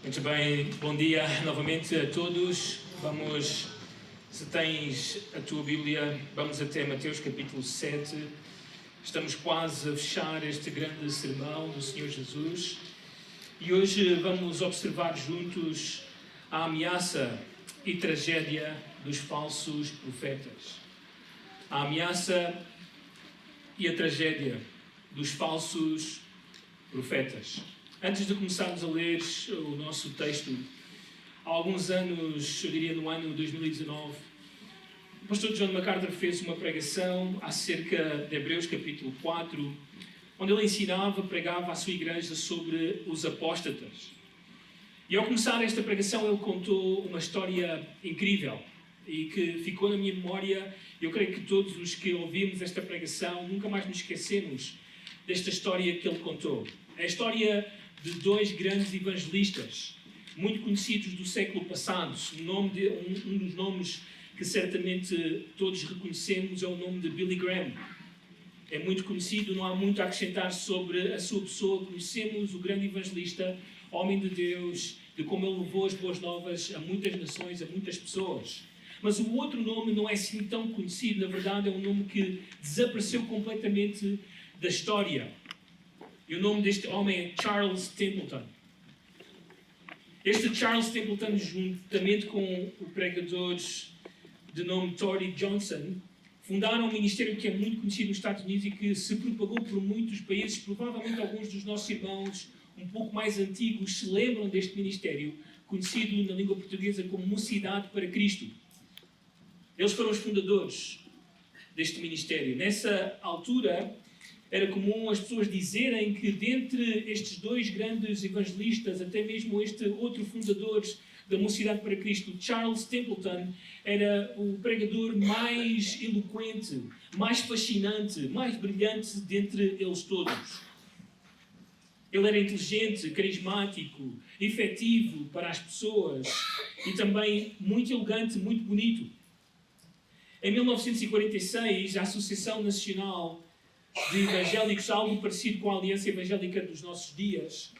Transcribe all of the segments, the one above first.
Muito bem, bom dia novamente a todos. Se tens a tua Bíblia, vamos até Mateus capítulo 7. Estamos quase a fechar este grande sermão do Senhor Jesus. E hoje vamos observar juntos a ameaça e tragédia dos falsos profetas. A ameaça e a tragédia dos falsos profetas. Antes de começarmos a ler o nosso texto, há alguns anos, eu diria no ano 2019, o pastor John MacArthur fez uma pregação acerca de Hebreus capítulo 4, onde ele pregava à sua igreja sobre os apóstatas. E ao começar esta pregação ele contou uma história incrível e que ficou na minha memória. Eu creio que todos os que ouvimos esta pregação nunca mais nos esquecemos desta história que ele contou. É a história de dois grandes evangelistas, muito conhecidos do século passado. Um dos nomes que certamente todos reconhecemos é o nome de Billy Graham. É muito conhecido, não há muito a acrescentar sobre a sua pessoa. Conhecemos o grande evangelista, homem de Deus, de como ele levou as boas novas a muitas nações, a muitas pessoas. Mas o outro nome não é assim tão conhecido. Na verdade, é um nome que desapareceu completamente da história. E o nome deste homem é Charles Templeton. Este Charles Templeton, juntamente com o pregador de nome Tory Johnson, fundaram um ministério que é muito conhecido nos Estados Unidos e que se propagou por muitos países. Provavelmente alguns dos nossos irmãos um pouco mais antigos se lembram deste ministério, conhecido na língua portuguesa como Mocidade para Cristo. Eles foram os fundadores deste ministério. Nessa altura, era comum as pessoas dizerem que dentre estes dois grandes evangelistas, até mesmo este outro fundador da Mocidade para Cristo, Charles Templeton, era o pregador mais eloquente, mais fascinante, mais brilhante dentre eles todos. Ele era inteligente, carismático, efetivo para as pessoas e também muito elegante, muito bonito. Em 1946, a Associação Nacional de Evangélicos, algo parecido com a Aliança Evangélica dos nossos dias,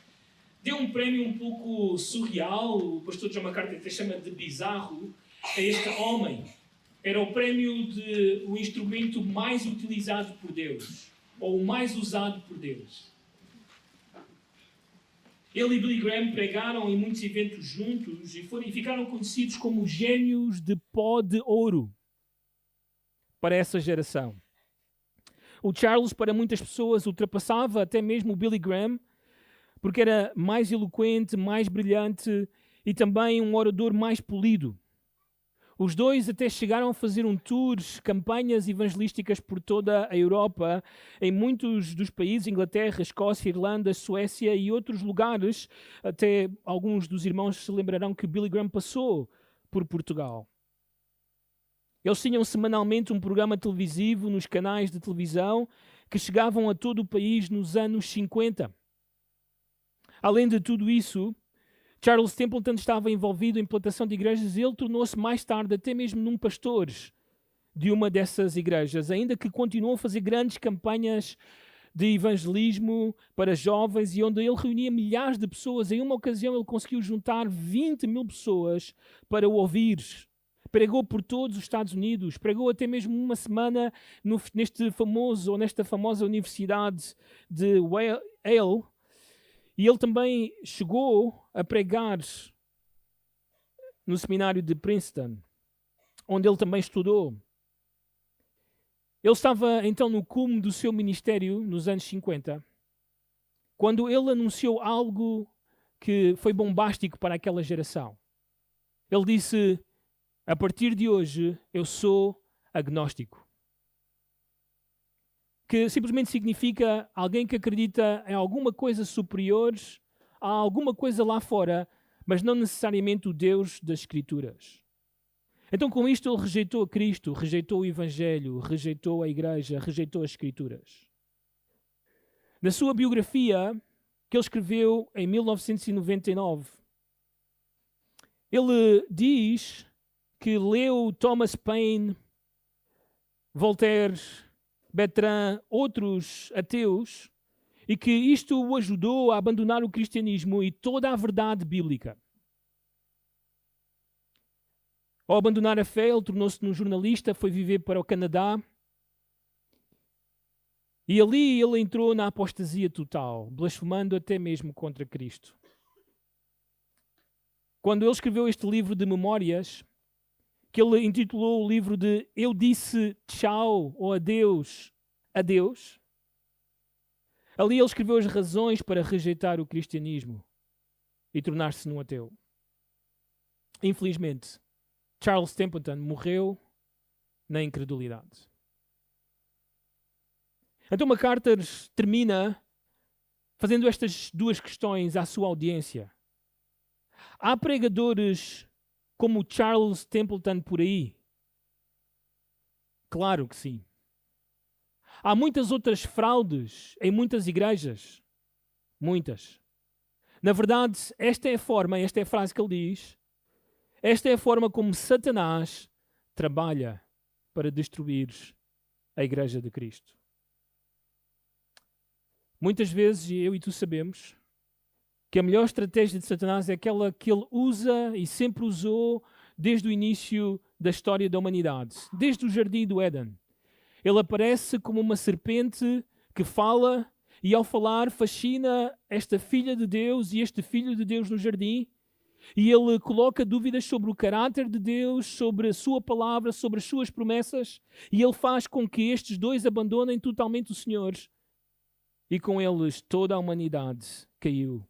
deu um prémio um pouco surreal, o pastor John MacArthur até chama de bizarro, a este homem. Era o prémio de o instrumento mais utilizado por Deus, ou o mais usado por Deus. Ele e Billy Graham pregaram em muitos eventos juntos e ficaram conhecidos como gênios de pó de ouro para essa geração. O Charles, para muitas pessoas, ultrapassava até mesmo o Billy Graham, porque era mais eloquente, mais brilhante e também um orador mais polido. Os dois até chegaram a fazer campanhas evangelísticas por toda a Europa, em muitos dos países, Inglaterra, Escócia, Irlanda, Suécia e outros lugares. Até alguns dos irmãos se lembrarão que Billy Graham passou por Portugal. Eles tinham semanalmente um programa televisivo nos canais de televisão que chegavam a todo o país nos anos 50. Além de tudo isso, Charles Templeton estava envolvido em plantação de igrejas e ele tornou-se mais tarde até mesmo num pastor de uma dessas igrejas, ainda que continuou a fazer grandes campanhas de evangelismo para jovens e onde ele reunia milhares de pessoas. Em uma ocasião ele conseguiu juntar 20 mil pessoas para o ouvir. Pregou por todos os Estados Unidos, pregou até mesmo uma semana nesta famosa universidade de Yale, e ele também chegou a pregar no seminário de Princeton, onde ele também estudou. Ele estava então no cume do seu ministério nos anos 50, quando ele anunciou algo que foi bombástico para aquela geração. Ele disse: a partir de hoje, eu sou agnóstico. Que simplesmente significa alguém que acredita em alguma coisa superior, a alguma coisa lá fora, mas não necessariamente o Deus das Escrituras. Então, com isto, ele rejeitou a Cristo, rejeitou o Evangelho, rejeitou a Igreja, rejeitou as Escrituras. Na sua biografia, que ele escreveu em 1999, ele diz que leu Thomas Paine, Voltaire, Bertrand, outros ateus, e que isto o ajudou a abandonar o cristianismo e toda a verdade bíblica. Ao abandonar a fé, ele tornou-se um jornalista, foi viver para o Canadá e ali ele entrou na apostasia total, blasfemando até mesmo contra Cristo. Quando ele escreveu este livro de memórias, que ele intitulou o livro de Eu Disse Tchau ou Adeus a Deus, ali ele escreveu as razões para rejeitar o cristianismo e tornar-se um ateu. Infelizmente, Charles Templeton morreu na incredulidade. Então MacArthur termina fazendo estas duas questões à sua audiência. Há pregadores como Charles Templeton por aí? Claro que sim. Há muitas outras fraudes em muitas igrejas. Muitas. Na verdade, esta é a frase que ele diz, esta é a forma como Satanás trabalha para destruir a igreja de Cristo. Muitas vezes, eu e tu sabemos, que a melhor estratégia de Satanás é aquela que ele usa e sempre usou desde o início da história da humanidade, desde o jardim do Éden. Ele aparece como uma serpente que fala e ao falar fascina esta filha de Deus e este filho de Deus no jardim e ele coloca dúvidas sobre o caráter de Deus, sobre a sua palavra, sobre as suas promessas e ele faz com que estes dois abandonem totalmente o Senhor e com eles toda a humanidade caiu.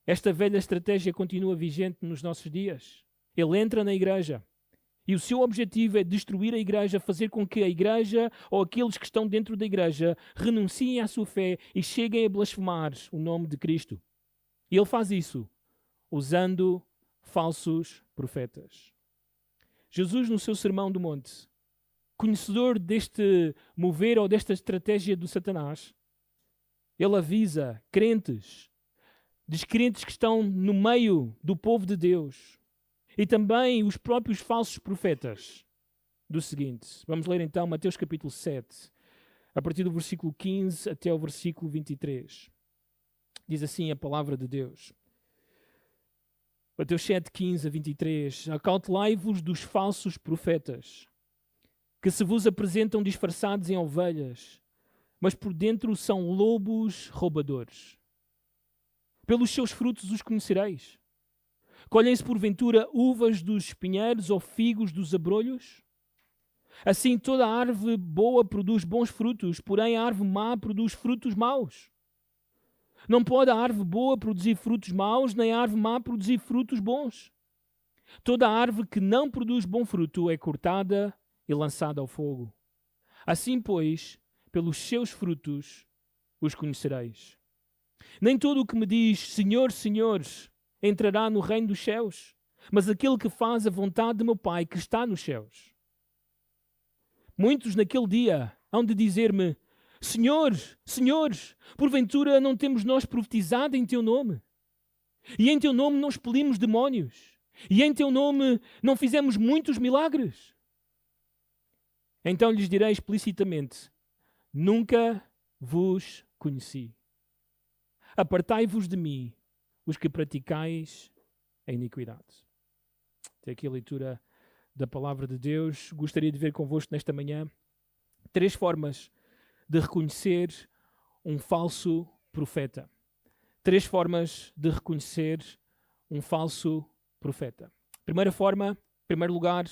Esta velha estratégia continua vigente nos nossos dias. Ele entra na igreja e o seu objetivo é destruir a igreja, fazer com que a igreja ou aqueles que estão dentro da igreja renunciem à sua fé e cheguem a blasfemar o nome de Cristo. E ele faz isso usando falsos profetas. Jesus, no seu Sermão do Monte, conhecedor deste mover ou desta estratégia do Satanás, ele avisa crentes, descrentes que estão no meio do povo de Deus e também os próprios falsos profetas do seguinte. Vamos ler então Mateus capítulo 7, a partir do versículo 15 até o versículo 23. Diz assim a palavra de Deus. Mateus 7, 15 a 23. Acautelai-vos dos falsos profetas, que se vos apresentam disfarçados em ovelhas, mas por dentro são lobos roubadores. Pelos seus frutos os conhecereis. Colhem-se porventura uvas dos espinheiros ou figos dos abrolhos? Assim toda a árvore boa produz bons frutos, porém a árvore má produz frutos maus. Não pode a árvore boa produzir frutos maus, nem a árvore má produzir frutos bons. Toda a árvore que não produz bom fruto é cortada e lançada ao fogo. Assim, pois, pelos seus frutos os conhecereis. Nem todo o que me diz, Senhor, Senhor, entrará no reino dos céus, mas aquele que faz a vontade de meu Pai que está nos céus. Muitos naquele dia hão de dizer-me, Senhor, Senhor, porventura não temos nós profetizado em Teu nome? E em Teu nome não expelimos demónios? E em Teu nome não fizemos muitos milagres? Então lhes direi explicitamente, nunca vos conheci. Apartai-vos de mim, os que praticais a iniquidade. Até aqui a leitura da palavra de Deus. Gostaria de ver convosco nesta manhã 3 formas de reconhecer um falso profeta. 3 formas de reconhecer um falso profeta. Primeira forma, em primeiro lugar,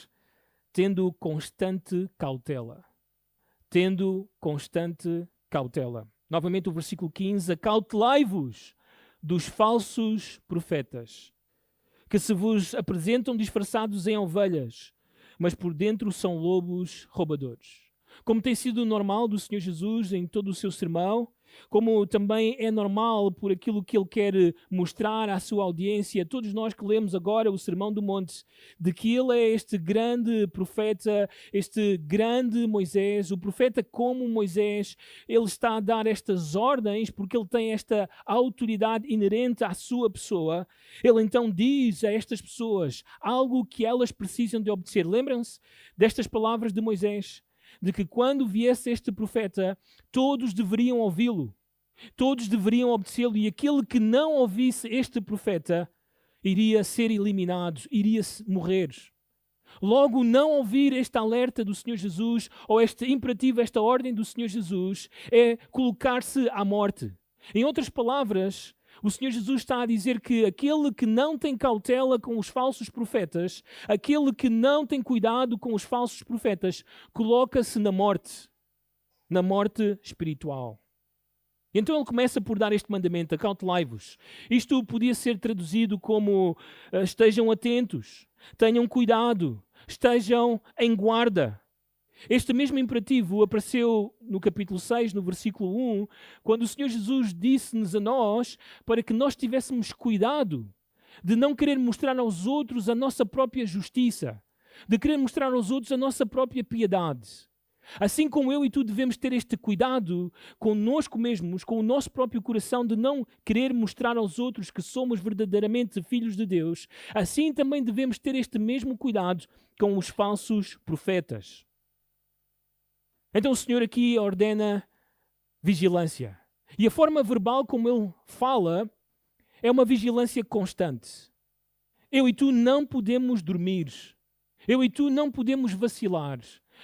tendo constante cautela. Tendo constante cautela. Novamente o versículo 15, acautelai-vos dos falsos profetas, que se vos apresentam disfarçados em ovelhas, mas por dentro são lobos roubadores. Como tem sido normal do Senhor Jesus em todo o seu sermão, como também é normal por aquilo que ele quer mostrar à sua audiência, todos nós que lemos agora o Sermão do Monte, de que ele é este grande profeta, este grande Moisés, o profeta como Moisés, ele está a dar estas ordens porque ele tem esta autoridade inerente à sua pessoa. Ele então diz a estas pessoas algo que elas precisam de obedecer. Lembram-se destas palavras de Moisés? De que quando viesse este profeta, todos deveriam ouvi-lo. Todos deveriam obedecê-lo e aquele que não ouvisse este profeta iria ser eliminado, iria morrer. Logo, não ouvir este alerta do Senhor Jesus, ou este imperativo, esta ordem do Senhor Jesus, é colocar-se à morte. Em outras palavras, o Senhor Jesus está a dizer que aquele que não tem cautela com os falsos profetas, aquele que não tem cuidado com os falsos profetas, coloca-se na morte espiritual. Então ele começa por dar este mandamento: acautelai-vos. Isto podia ser traduzido como estejam atentos, tenham cuidado, estejam em guarda. Este mesmo imperativo apareceu no capítulo 6, no versículo 1, quando o Senhor Jesus disse-nos a nós para que nós tivéssemos cuidado de não querer mostrar aos outros a nossa própria justiça, de querer mostrar aos outros a nossa própria piedade. Assim como eu e tu devemos ter este cuidado conosco mesmos, com o nosso próprio coração, de não querer mostrar aos outros que somos verdadeiramente filhos de Deus, assim também devemos ter este mesmo cuidado com os falsos profetas. Então o Senhor aqui ordena vigilância. E a forma verbal como ele fala é uma vigilância constante. Eu e tu não podemos dormir. Eu e tu não podemos vacilar.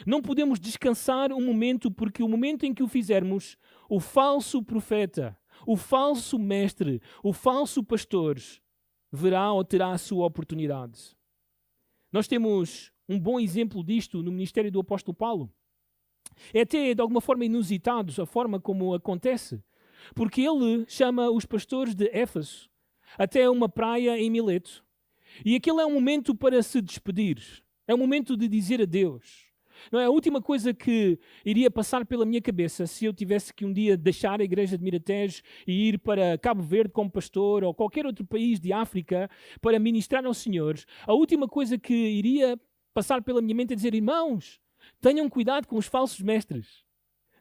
Não podemos descansar um momento, porque o momento em que o fizermos, o falso profeta, o falso mestre, o falso pastor verá ou terá a sua oportunidade. Nós temos um bom exemplo disto no ministério do apóstolo Paulo. É até de alguma forma inusitado a forma como acontece, porque ele chama os pastores de Éfeso até uma praia em Mileto. E aquele é um momento para se despedir. É um momento de dizer adeus. Não é a última coisa que iria passar pela minha cabeça se eu tivesse que um dia deixar a igreja de Miratejo e ir para Cabo Verde como pastor ou qualquer outro país de África para ministrar aos senhores. A última coisa que iria passar pela minha mente é dizer: irmãos, tenham cuidado com os falsos mestres.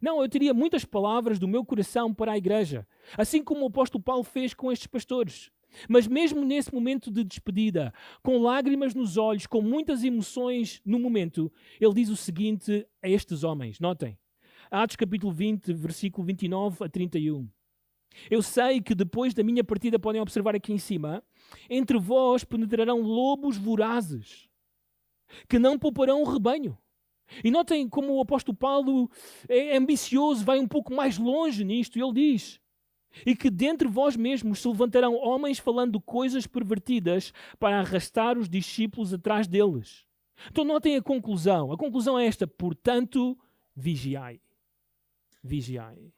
Não, eu teria muitas palavras do meu coração para a igreja, assim como o apóstolo Paulo fez com estes pastores. Mas mesmo nesse momento de despedida, com lágrimas nos olhos, com muitas emoções no momento, ele diz o seguinte a estes homens. Notem, Atos capítulo 20, versículo 29 a 31. Eu sei que depois da minha partida, podem observar aqui em cima, entre vós penetrarão lobos vorazes, que não pouparão o rebanho. E notem como o apóstolo Paulo é ambicioso, vai um pouco mais longe nisto. Ele diz: e que dentre vós mesmos se levantarão homens falando coisas pervertidas para arrastar os discípulos atrás deles. Então notem a conclusão. A conclusão é esta: portanto, vigiai. Vigiai.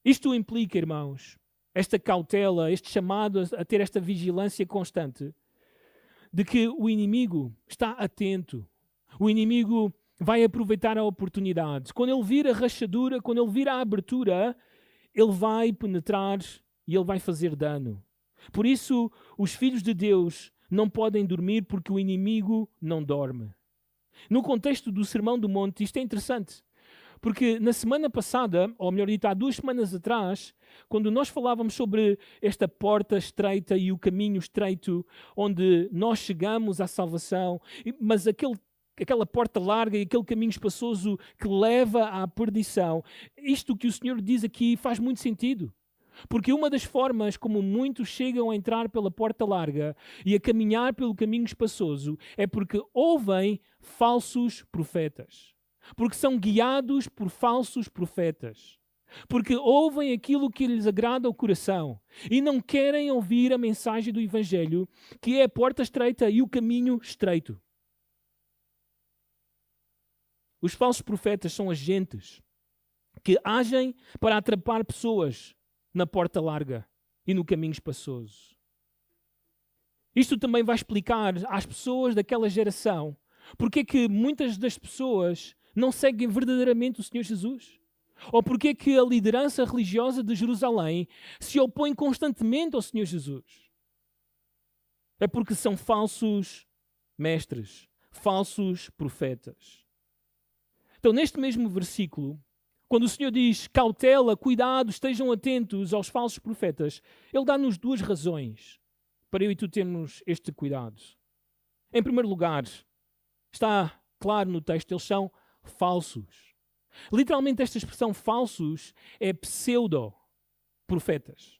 Isto implica, irmãos, esta cautela, este chamado a ter esta vigilância constante, de que o inimigo está atento. O inimigo vai aproveitar a oportunidade. Quando ele vir a rachadura, quando ele vir a abertura, ele vai penetrar e ele vai fazer dano. Por isso, os filhos de Deus não podem dormir, porque o inimigo não dorme. No contexto do Sermão do Monte, isto é interessante, porque na semana passada, ou melhor dito, há 2 semanas atrás, quando nós falávamos sobre esta porta estreita e o caminho estreito, onde nós chegamos à salvação, mas aquela porta larga e aquele caminho espaçoso que leva à perdição. Isto que o Senhor diz aqui faz muito sentido. Porque uma das formas como muitos chegam a entrar pela porta larga e a caminhar pelo caminho espaçoso é porque ouvem falsos profetas. Porque são guiados por falsos profetas. Porque ouvem aquilo que lhes agrada ao coração e não querem ouvir a mensagem do Evangelho, que é a porta estreita e o caminho estreito. Os falsos profetas são agentes que agem para atrapar pessoas na porta larga e no caminho espaçoso. Isto também vai explicar às pessoas daquela geração porque é que muitas das pessoas não seguem verdadeiramente o Senhor Jesus. Ou porque é que a liderança religiosa de Jerusalém se opõe constantemente ao Senhor Jesus. É porque são falsos mestres, falsos profetas. Então, neste mesmo versículo, quando o Senhor diz cautela, cuidado, estejam atentos aos falsos profetas, Ele dá-nos 2 razões para eu e tu termos este cuidado. Em primeiro lugar, está claro no texto, eles são falsos. Literalmente esta expressão falsos é pseudo-profetas.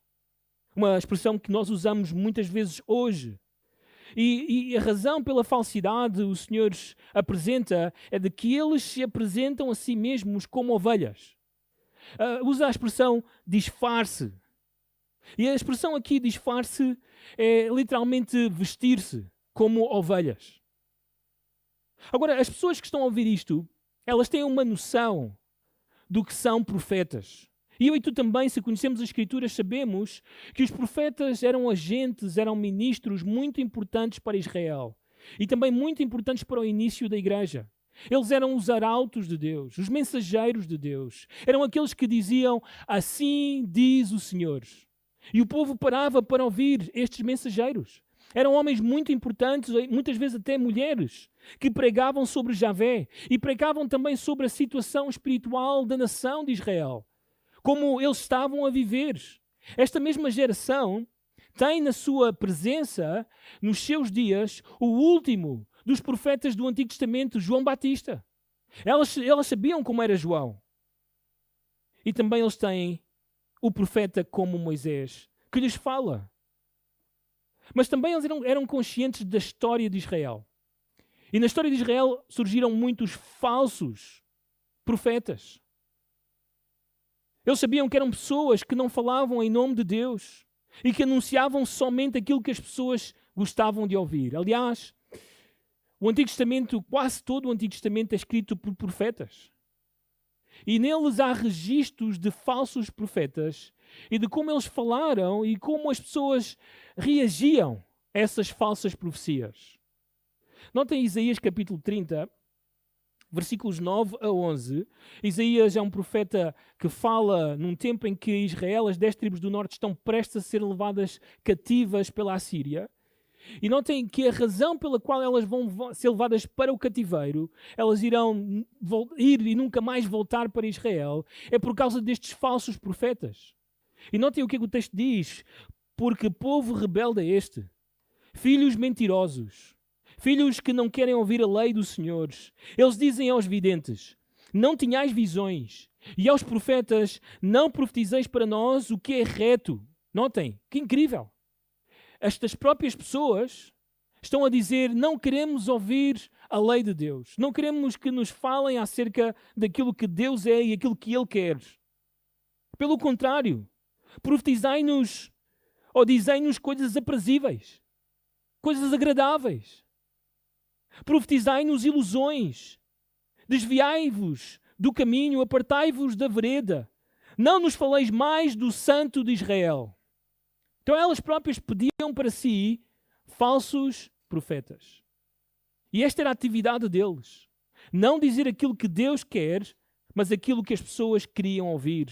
Uma expressão que nós usamos muitas vezes hoje. E a razão pela falsidade o Senhor apresenta é de que eles se apresentam a si mesmos como ovelhas. Usa a expressão disfarce. E a expressão aqui disfarce é literalmente vestir-se como ovelhas. Agora, as pessoas que estão a ouvir isto, elas têm uma noção do que são profetas. E eu e tu também, se conhecemos as Escrituras, sabemos que os profetas eram agentes, eram ministros muito importantes para Israel. E também muito importantes para o início da igreja. Eles eram os arautos de Deus, os mensageiros de Deus. Eram aqueles que diziam, assim diz o Senhor. E o povo parava para ouvir estes mensageiros. Eram homens muito importantes, muitas vezes até mulheres, que pregavam sobre Javé e pregavam também sobre a situação espiritual da nação de Israel, como eles estavam a viver. Esta mesma geração tem na sua presença, nos seus dias, o último dos profetas do Antigo Testamento, João Batista. Elas sabiam como era João. E também eles têm o profeta como Moisés, que lhes fala. Mas também eles eram conscientes da história de Israel. E na história de Israel surgiram muitos falsos profetas. Eles sabiam que eram pessoas que não falavam em nome de Deus e que anunciavam somente aquilo que as pessoas gostavam de ouvir. Aliás, o Antigo Testamento, quase todo o Antigo Testamento é escrito por profetas. E neles há registros de falsos profetas e de como eles falaram e como as pessoas reagiam a essas falsas profecias. Notem Isaías capítulo 30, versículos 9 a 11. Isaías é um profeta que fala num tempo em que Israel, as 10 tribos do norte, estão prestes a ser levadas cativas pela Assíria. E notem que a razão pela qual elas vão ser levadas para o cativeiro, elas irão ir e nunca mais voltar para Israel, é por causa destes falsos profetas. E notem o que o texto diz: porque povo rebelde é este, filhos mentirosos, filhos que não querem ouvir a lei do Senhor. Eles dizem aos videntes, não tenhais visões, e aos profetas, não profetizeis para nós o que é reto. Notem, que incrível! Estas próprias pessoas estão a dizer, não queremos ouvir a lei de Deus. Não queremos que nos falem acerca daquilo que Deus é e aquilo que Ele quer. Pelo contrário, profetizai-nos ou dizei-nos coisas aprazíveis, coisas agradáveis. Profetizai-nos ilusões. Desviai-vos do caminho, apartai-vos da vereda. Não nos faleis mais do Santo de Israel. Então elas próprias pediam para si falsos profetas. E esta era a atividade deles. Não dizer aquilo que Deus quer, mas aquilo que as pessoas queriam ouvir.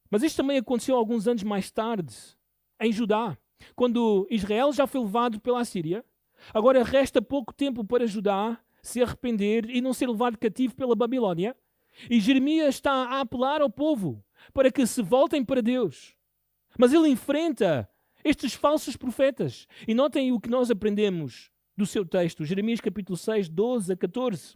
Mas isto também aconteceu alguns anos mais tarde, em Judá, quando Israel já foi levado pela Assíria. Agora resta pouco tempo para Judá se arrepender e não ser levado cativo pela Babilônia. E Jeremias está a apelar ao povo para que se voltem para Deus. Mas ele enfrenta estes falsos profetas. E notem o que nós aprendemos do seu texto. Jeremias capítulo 6, 12 a 14.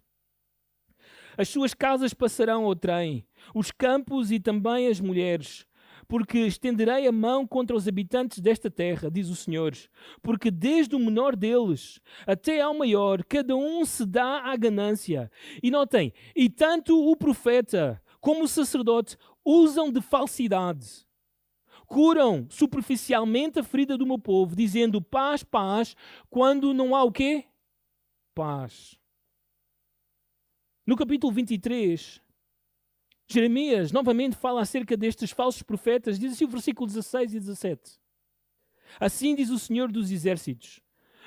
As suas casas passarão ao trem, os campos e também as mulheres, porque estenderei a mão contra os habitantes desta terra, diz o Senhor, porque desde o menor deles até ao maior, cada um se dá à ganância. E notem, e tanto o profeta como o sacerdote usam de falsidade. Curam superficialmente a ferida do meu povo, dizendo paz, paz, quando não há o quê? Paz. No capítulo 23, Jeremias novamente fala acerca destes falsos profetas. Diz assim o versículo 16 e 17. Assim diz o Senhor dos Exércitos: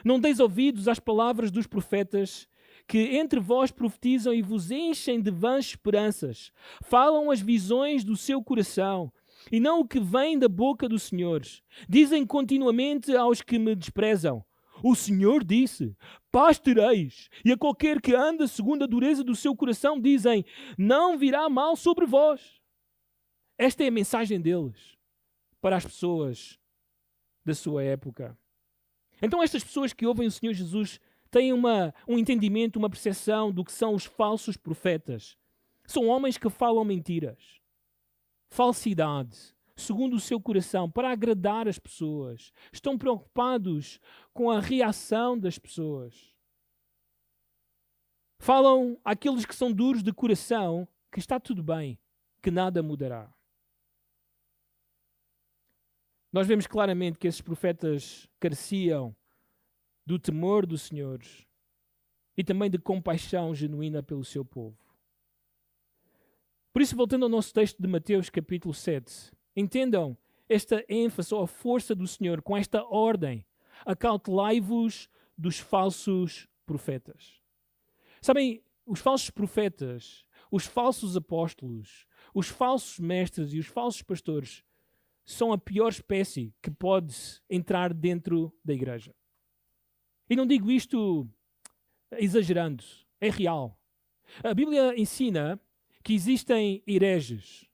não deis ouvidos às palavras dos profetas que entre vós profetizam e vos enchem de vãs esperanças. Falam as visões do seu coração e não o que vem da boca do Senhor. Dizem continuamente aos que me desprezam: o Senhor disse, paz tereis. E a qualquer que anda segundo a dureza do seu coração dizem, não virá mal sobre vós. Esta é a mensagem deles para as pessoas da sua época. Então estas pessoas que ouvem o Senhor Jesus têm um entendimento, uma percepção do que são os falsos profetas. São homens que falam mentiras, falsidade, segundo o seu coração, para agradar as pessoas. Estão preocupados com a reação das pessoas. Falam àqueles que são duros de coração que está tudo bem, que nada mudará. Nós vemos claramente que esses profetas careciam do temor do Senhor e também de compaixão genuína pelo seu povo. Por isso, voltando ao nosso texto de Mateus capítulo 7, entendam esta ênfase ou a força do Senhor com esta ordem: acautelai-vos dos falsos profetas. Sabem, os falsos profetas, os falsos apóstolos, os falsos mestres e os falsos pastores são a pior espécie que pode entrar dentro da igreja. E não digo isto exagerando, é real. A Bíblia ensina que existem hereges,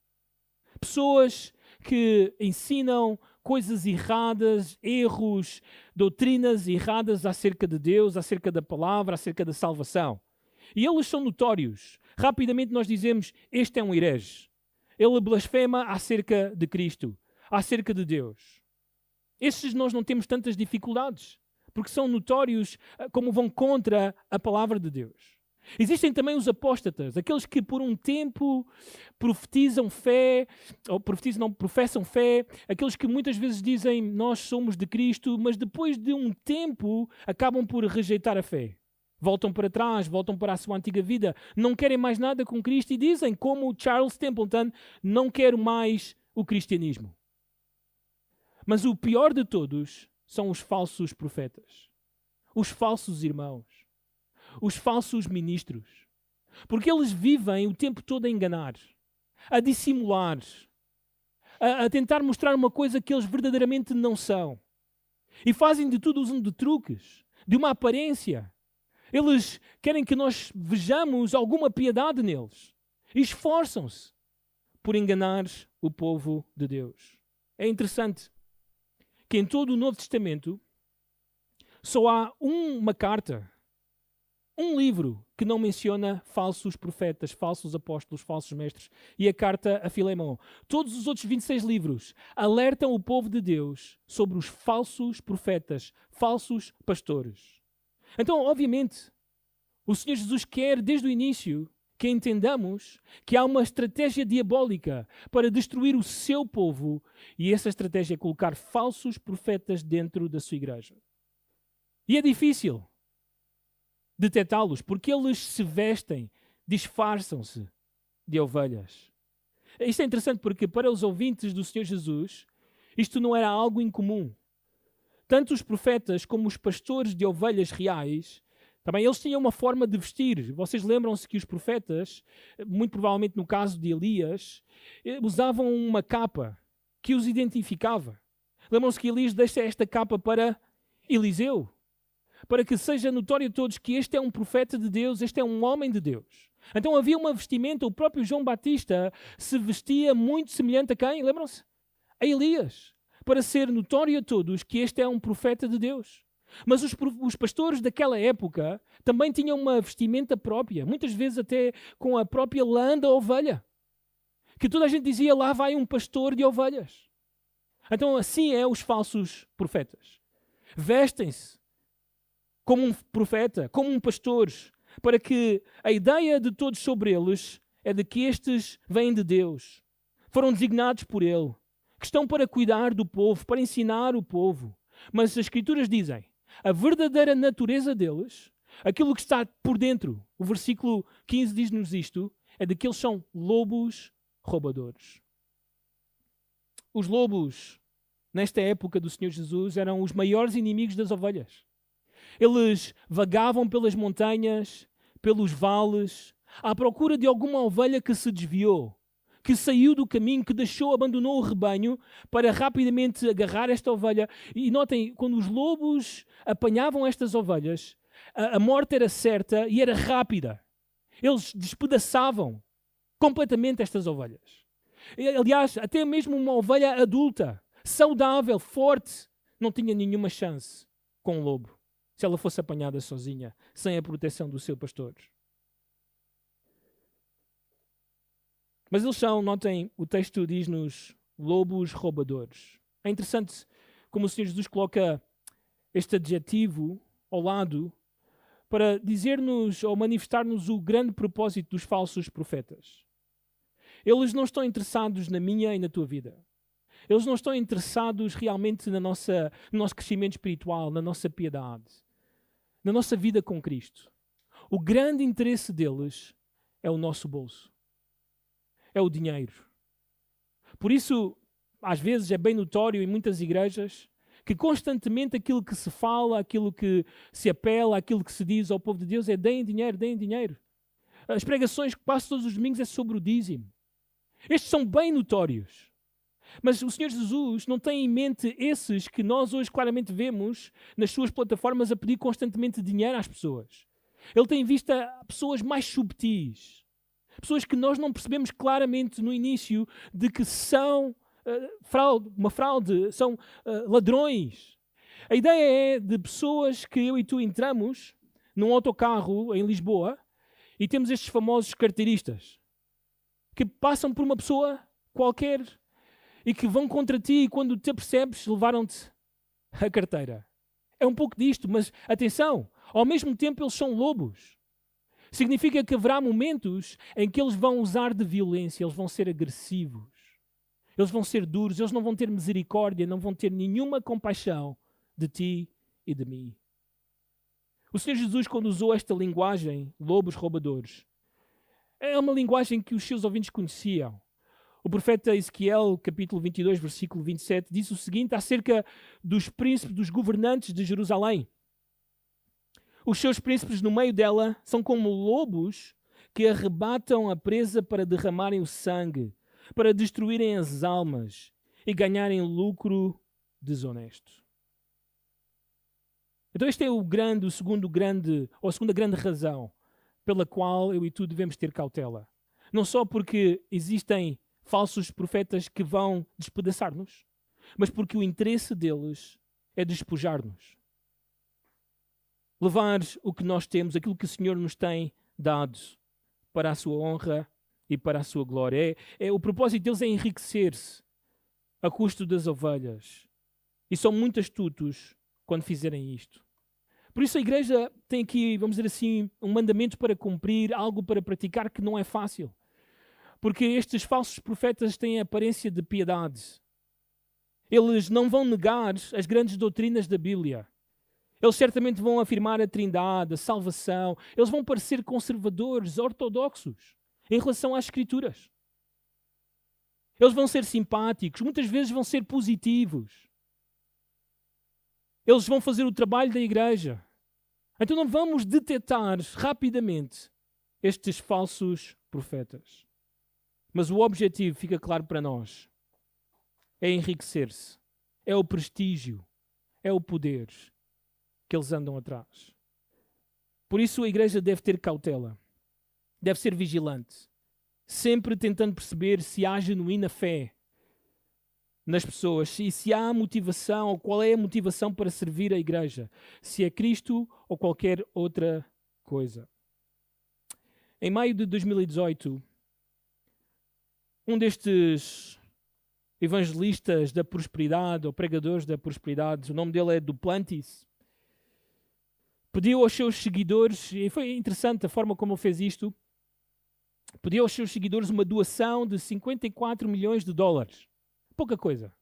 pessoas que ensinam coisas erradas, erros, doutrinas erradas acerca de Deus, acerca da palavra, acerca da salvação. E eles são notórios. Rapidamente nós dizemos: este é um herege. Ele blasfema acerca de Cristo, acerca de Deus. Estes nós não temos tantas dificuldades, porque são notórios como vão contra a palavra de Deus. Existem também os apóstatas, aqueles que por um tempo profetizam fé, ou professam fé, aqueles que muitas vezes dizem nós somos de Cristo, mas depois de um tempo acabam por rejeitar a fé. Voltam para trás, voltam para a sua antiga vida, não querem mais nada com Cristo e dizem, como Charles Templeton, não quero mais o cristianismo. Mas o pior de todos são os falsos profetas, os falsos irmãos, os falsos ministros, porque eles vivem o tempo todo a enganar, a dissimular, a tentar mostrar uma coisa que eles verdadeiramente não são, e fazem de tudo usando de truques, de uma aparência. Eles querem que nós vejamos alguma piedade neles e esforçam-se por enganar o povo de Deus. É interessante que em todo o Novo Testamento só há uma carta, um livro que não menciona falsos profetas, falsos apóstolos, falsos mestres, e a carta a Filemão. Todos os outros 26 livros alertam o povo de Deus sobre os falsos profetas, falsos pastores. Então, obviamente, o Senhor Jesus quer desde o início que entendamos que há uma estratégia diabólica para destruir o seu povo, e essa estratégia é colocar falsos profetas dentro da sua igreja. E é difícil detectá-los, porque eles se vestem, disfarçam-se de ovelhas. Isto é interessante porque para os ouvintes do Senhor Jesus, isto não era algo incomum. Tanto os profetas como os pastores de ovelhas reais, também eles tinham uma forma de vestir. Vocês lembram-se que os profetas, muito provavelmente no caso de Elias, usavam uma capa que os identificava. Lembram-se que Elias deixa esta capa para Eliseu, para que seja notório a todos que este é um profeta de Deus, este é um homem de Deus. Então havia uma vestimenta, o próprio João Batista se vestia muito semelhante a quem? Lembram-se? A Elias, para ser notório a todos que este é um profeta de Deus. Mas os pastores daquela época também tinham uma vestimenta própria, muitas vezes até com a própria lã da ovelha, que toda a gente dizia, lá vai um pastor de ovelhas. Então assim é os falsos profetas. Vestem-se como um profeta, como um pastor, para que a ideia de todos sobre eles é de que estes vêm de Deus, foram designados por Ele, que estão para cuidar do povo, para ensinar o povo. Mas as Escrituras dizem, a verdadeira natureza deles, aquilo que está por dentro, o versículo 15 diz-nos isto, é de que eles são lobos roubadores. Os lobos, nesta época do Senhor Jesus, eram os maiores inimigos das ovelhas. Eles vagavam pelas montanhas, pelos vales, à procura de alguma ovelha que se desviou, que saiu do caminho, que abandonou o rebanho para rapidamente agarrar esta ovelha. E notem, quando os lobos apanhavam estas ovelhas, a morte era certa e era rápida. Eles despedaçavam completamente estas ovelhas. Aliás, até mesmo uma ovelha adulta, saudável, forte, não tinha nenhuma chance com um lobo, se ela fosse apanhada sozinha, sem a proteção do seu pastor. Mas eles são, notem, o texto diz-nos, lobos roubadores. É interessante como o Senhor Jesus coloca este adjetivo ao lado para dizer-nos ou manifestar-nos o grande propósito dos falsos profetas. Eles não estão interessados na minha e na tua vida. Eles não estão interessados realmente no nosso crescimento espiritual, na nossa piedade, na nossa vida com Cristo. O grande interesse deles é o nosso bolso. É o dinheiro. Por isso, às vezes é bem notório em muitas igrejas que constantemente aquilo que se fala, aquilo que se apela, aquilo que se diz ao povo de Deus é deem dinheiro, deem dinheiro. As pregações que passo todos os domingos é sobre o dízimo. Estes são bem notórios. Mas o Senhor Jesus não tem em mente esses que nós hoje claramente vemos nas suas plataformas a pedir constantemente dinheiro às pessoas. Ele tem em vista pessoas mais subtis. Pessoas que nós não percebemos claramente no início de que são uma fraude, são ladrões. A ideia é de pessoas que eu e tu entramos num autocarro em Lisboa e temos estes famosos carteiristas que passam por uma pessoa qualquer e que vão contra ti e quando te apercebes levaram-te a carteira. É um pouco disto, mas atenção, ao mesmo tempo eles são lobos. Significa que haverá momentos em que eles vão usar de violência, eles vão ser agressivos, eles vão ser duros, eles não vão ter misericórdia, não vão ter nenhuma compaixão de ti e de mim. O Senhor Jesus, quando usou esta linguagem, lobos roubadores, é uma linguagem que os seus ouvintes conheciam. O profeta Ezequiel, capítulo 22, versículo 27, diz o seguinte acerca dos príncipes, dos governantes de Jerusalém. Os seus príncipes no meio dela são como lobos que arrebatam a presa para derramarem o sangue, para destruírem as almas e ganharem lucro desonesto. Então este é a segunda grande razão pela qual eu e tu devemos ter cautela. Não só porque existem falsos profetas que vão despedaçar-nos, mas porque o interesse deles é despojar-nos. Levar o que nós temos, aquilo que o Senhor nos tem dado para a sua honra e para a sua glória. O propósito deles é enriquecer-se a custo das ovelhas. E são muito astutos quando fizerem isto. Por isso a igreja tem aqui, vamos dizer assim, um mandamento para cumprir, algo para praticar que não é fácil. Porque estes falsos profetas têm a aparência de piedade. Eles não vão negar as grandes doutrinas da Bíblia. Eles certamente vão afirmar a Trindade, a salvação. Eles vão parecer conservadores, ortodoxos, em relação às Escrituras. Eles vão ser simpáticos, muitas vezes vão ser positivos. Eles vão fazer o trabalho da igreja. Então não vamos detectar rapidamente estes falsos profetas. Mas o objetivo fica claro para nós. É enriquecer-se. É o prestígio. É o poder que eles andam atrás. Por isso a igreja deve ter cautela. Deve ser vigilante. Sempre tentando perceber se há genuína fé nas pessoas e se há motivação ou qual é a motivação para servir a igreja. Se é Cristo ou qualquer outra coisa. Em maio de 2018, um destes evangelistas da prosperidade, ou pregadores da prosperidade, o nome dele é Duplantis, pediu aos seus seguidores, e foi interessante a forma como ele fez isto, pediu aos seus seguidores uma doação de 54 milhões de dólares. Pouca coisa.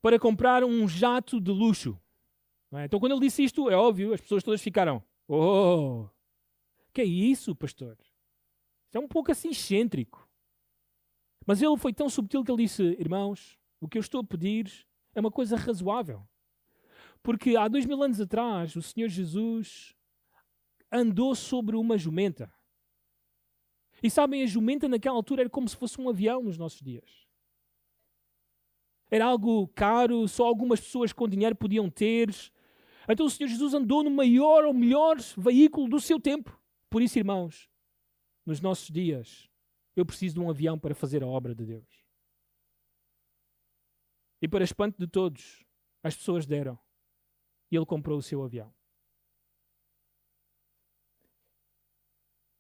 Para comprar um jato de luxo. Não é? Então quando ele disse isto, é óbvio, as pessoas todas ficaram, oh, que é isso, pastor? Isto é um pouco assim excêntrico. Mas ele foi tão subtil que ele disse, irmãos, o que eu estou a pedir é uma coisa razoável. Porque há 2000 anos atrás, o Senhor Jesus andou sobre uma jumenta. E sabem, a jumenta naquela altura era como se fosse um avião nos nossos dias. Era algo caro, só algumas pessoas com dinheiro podiam ter. Então o Senhor Jesus andou no maior ou melhor veículo do seu tempo. Por isso, irmãos, nos nossos dias, eu preciso de um avião para fazer a obra de Deus. E para espanto de todos, as pessoas deram. E ele comprou o seu avião.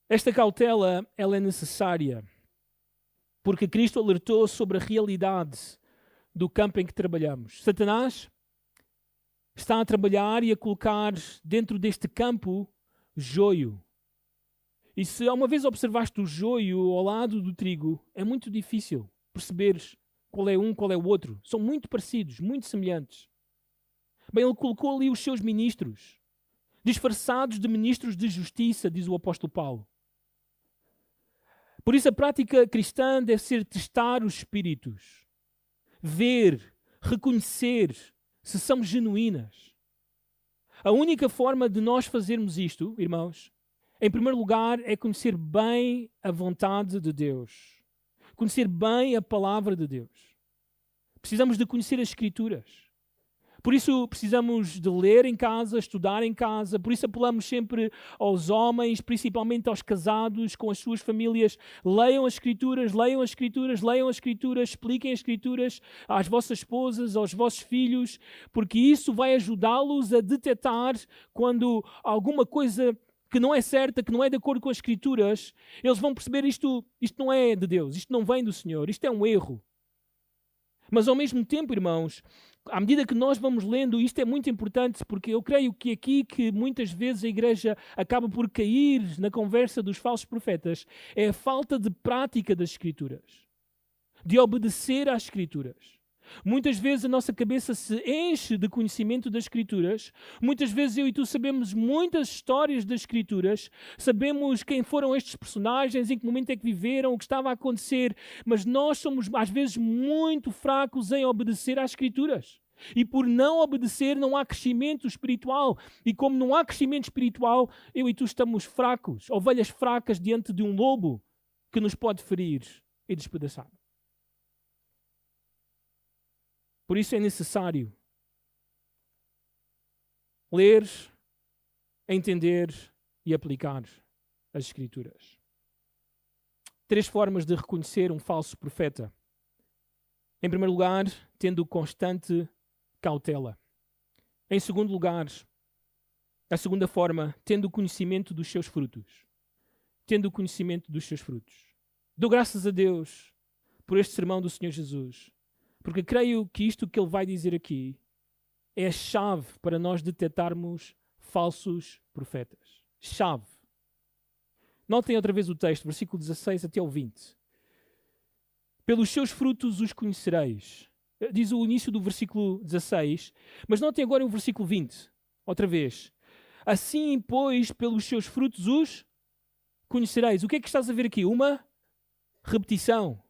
Esta cautela, ela é necessária, porque Cristo alertou sobre a realidade do campo em que trabalhamos. Satanás está a trabalhar e a colocar dentro deste campo joio. E se alguma vez observaste o joio ao lado do trigo, é muito difícil perceberes qual é um, qual é o outro. São muito parecidos, muito semelhantes. Bem, ele colocou ali os seus ministros, disfarçados de ministros de justiça, diz o apóstolo Paulo. Por isso a prática cristã deve ser testar os espíritos, ver, reconhecer se são genuínas. A única forma de nós fazermos isto, irmãos, em primeiro lugar, é conhecer bem a vontade de Deus. Conhecer bem a palavra de Deus. Precisamos de conhecer as Escrituras. Por isso precisamos de ler em casa, estudar em casa. Por isso apelamos sempre aos homens, principalmente aos casados com as suas famílias. Leiam as Escrituras, leiam as Escrituras, leiam as Escrituras, expliquem as Escrituras às vossas esposas, aos vossos filhos, porque isso vai ajudá-los a detectar quando alguma coisa que não é certa, que não é de acordo com as Escrituras, eles vão perceber isto não é de Deus, isto não vem do Senhor, isto é um erro. Mas ao mesmo tempo, irmãos, à medida que nós vamos lendo, isto é muito importante, porque eu creio que aqui que muitas vezes a igreja acaba por cair na conversa dos falsos profetas, é a falta de prática das Escrituras, de obedecer às Escrituras. Muitas vezes a nossa cabeça se enche de conhecimento das Escrituras. Muitas vezes eu e tu sabemos muitas histórias das Escrituras. Sabemos quem foram estes personagens, em que momento é que viveram, o que estava a acontecer. Mas nós somos às vezes muito fracos em obedecer às Escrituras. E por não obedecer não há crescimento espiritual. E como não há crescimento espiritual, eu e tu estamos fracos. Ovelhas fracas diante de um lobo que nos pode ferir e despedaçar. Por isso é necessário ler, entender e aplicar as Escrituras. 3 formas de reconhecer um falso profeta. Em primeiro lugar, tendo constante cautela. Em segundo lugar, a segunda forma, tendo conhecimento dos seus frutos. Tendo conhecimento dos seus frutos. Dou graças a Deus por este sermão do Senhor Jesus. Porque creio que isto que ele vai dizer aqui é a chave para nós detectarmos falsos profetas. Chave. Notem outra vez o texto, versículo 16 até ao 20. Pelos seus frutos os conhecereis. Diz o início do versículo 16, mas notem agora o versículo 20. Outra vez. Assim, pois, pelos seus frutos os conhecereis. O que é que estás a ver aqui? Uma repetição.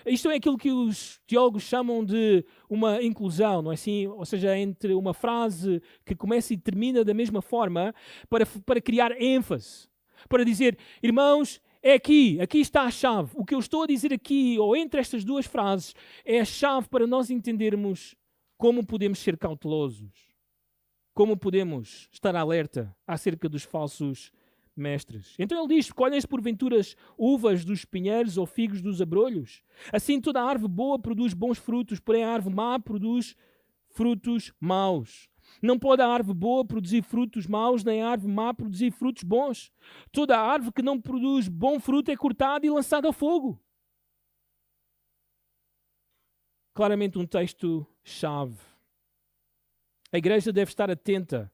Isto é aquilo que os teólogos chamam de uma inclusão, não é assim? Ou seja, entre uma frase que começa e termina da mesma forma para criar ênfase. Para dizer, irmãos, é aqui está a chave. O que eu estou a dizer aqui, ou entre estas duas frases, é a chave para nós entendermos como podemos ser cautelosos. Como podemos estar alerta acerca dos falsos mestres. Então ele diz, colhem-se porventuras uvas dos espinheiros ou figos dos abrolhos? Assim toda a árvore boa produz bons frutos, porém a árvore má produz frutos maus. Não pode a árvore boa produzir frutos maus, nem a árvore má produzir frutos bons. Toda a árvore que não produz bom fruto é cortada e lançada ao fogo. Claramente um texto-chave. A igreja deve estar atenta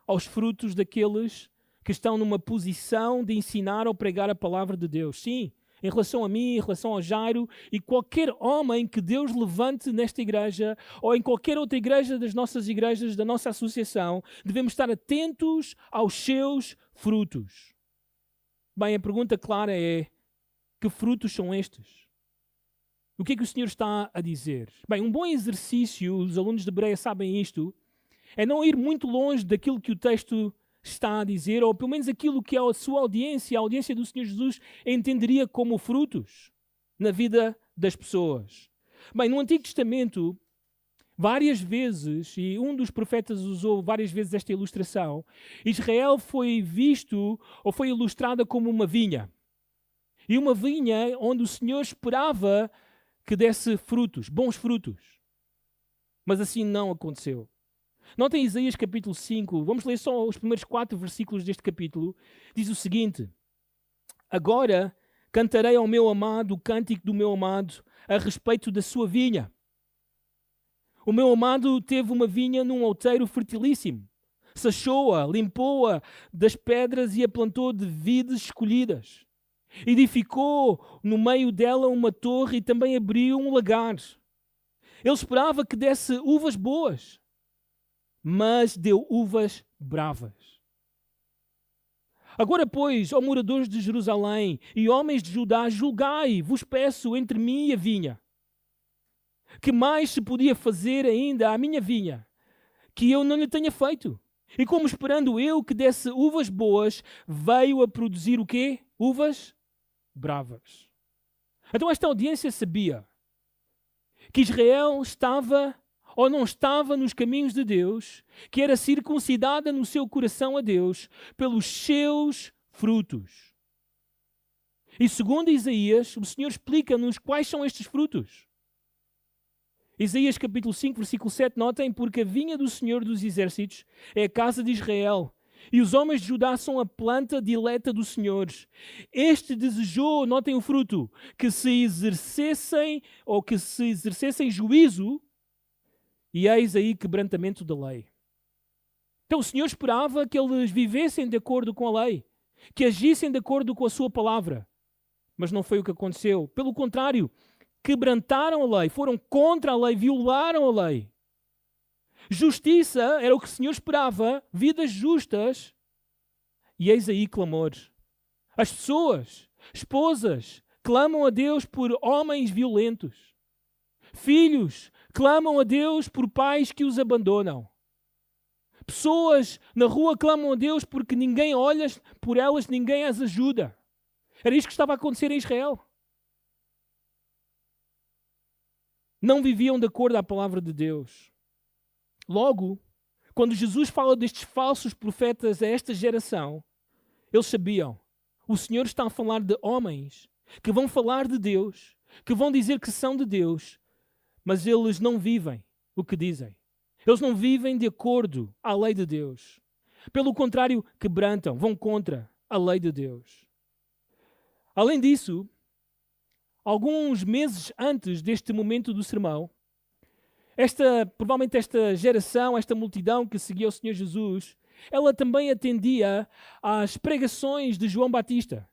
aos frutos daqueles que estão numa posição de ensinar ou pregar a palavra de Deus. Sim, em relação a mim, em relação ao Jairo e qualquer homem que Deus levante nesta igreja ou em qualquer outra igreja das nossas igrejas, da nossa associação, devemos estar atentos aos seus frutos. Bem, a pergunta clara é, que frutos são estes? O que é que o Senhor está a dizer? Bem, um bom exercício, os alunos de Bereia sabem isto, é não ir muito longe daquilo que o texto está a dizer, ou pelo menos aquilo que a sua audiência, a audiência do Senhor Jesus, entenderia como frutos na vida das pessoas. Bem, no Antigo Testamento, várias vezes, e um dos profetas usou várias vezes esta ilustração, Israel foi visto ou foi ilustrada como uma vinha. E uma vinha onde o Senhor esperava que desse frutos, bons frutos. Mas assim não aconteceu. Notem Isaías capítulo 5, vamos ler só os primeiros 4 versículos deste capítulo. Diz o seguinte, Agora cantarei ao meu amado o cântico do meu amado a respeito da sua vinha. O meu amado teve uma vinha num outeiro fertilíssimo. Sachou-a, limpou-a das pedras e a plantou de vides escolhidas. Edificou no meio dela uma torre e também abriu um lagar. Ele esperava que desse uvas boas, mas deu uvas bravas. Agora, pois, ó moradores de Jerusalém e homens de Judá, julgai, vos peço, entre mim e a vinha. Que mais se podia fazer ainda à minha vinha, que eu não lhe tenha feito? E como esperando eu que desse uvas boas, veio a produzir o quê? Uvas bravas. Então esta audiência sabia que Israel estava ou não estava nos caminhos de Deus, que era circuncidada no seu coração a Deus pelos seus frutos. E segundo Isaías, o Senhor explica-nos quais são estes frutos. Isaías capítulo 5, versículo 7, notem, porque a vinha do Senhor dos Exércitos é a casa de Israel, e os homens de Judá são a planta dileta do Senhor. Este desejou, notem o fruto, que se exercessem juízo, e eis aí quebrantamento da lei. Então o Senhor esperava que eles vivessem de acordo com a lei, que agissem de acordo com a sua palavra. Mas não foi o que aconteceu. Pelo contrário, quebrantaram a lei, foram contra a lei, violaram a lei. Justiça era o que o Senhor esperava, vidas justas, e eis aí clamor. As pessoas, esposas, clamam a Deus por homens violentos. Filhos clamam a Deus por pais que os abandonam. Pessoas na rua clamam a Deus porque ninguém olha por elas, ninguém as ajuda. Era isto que estava a acontecer em Israel. Não viviam de acordo à palavra de Deus. Logo, quando Jesus fala destes falsos profetas a esta geração, eles sabiam, o Senhor está a falar de homens que vão falar de Deus, que vão dizer que são de Deus, mas eles não vivem o que dizem. Eles não vivem de acordo à lei de Deus. Pelo contrário, quebrantam, vão contra a lei de Deus. Além disso, alguns meses antes deste momento do sermão, provavelmente esta geração, esta multidão que seguia o Senhor Jesus, ela também atendia às pregações de João Batista.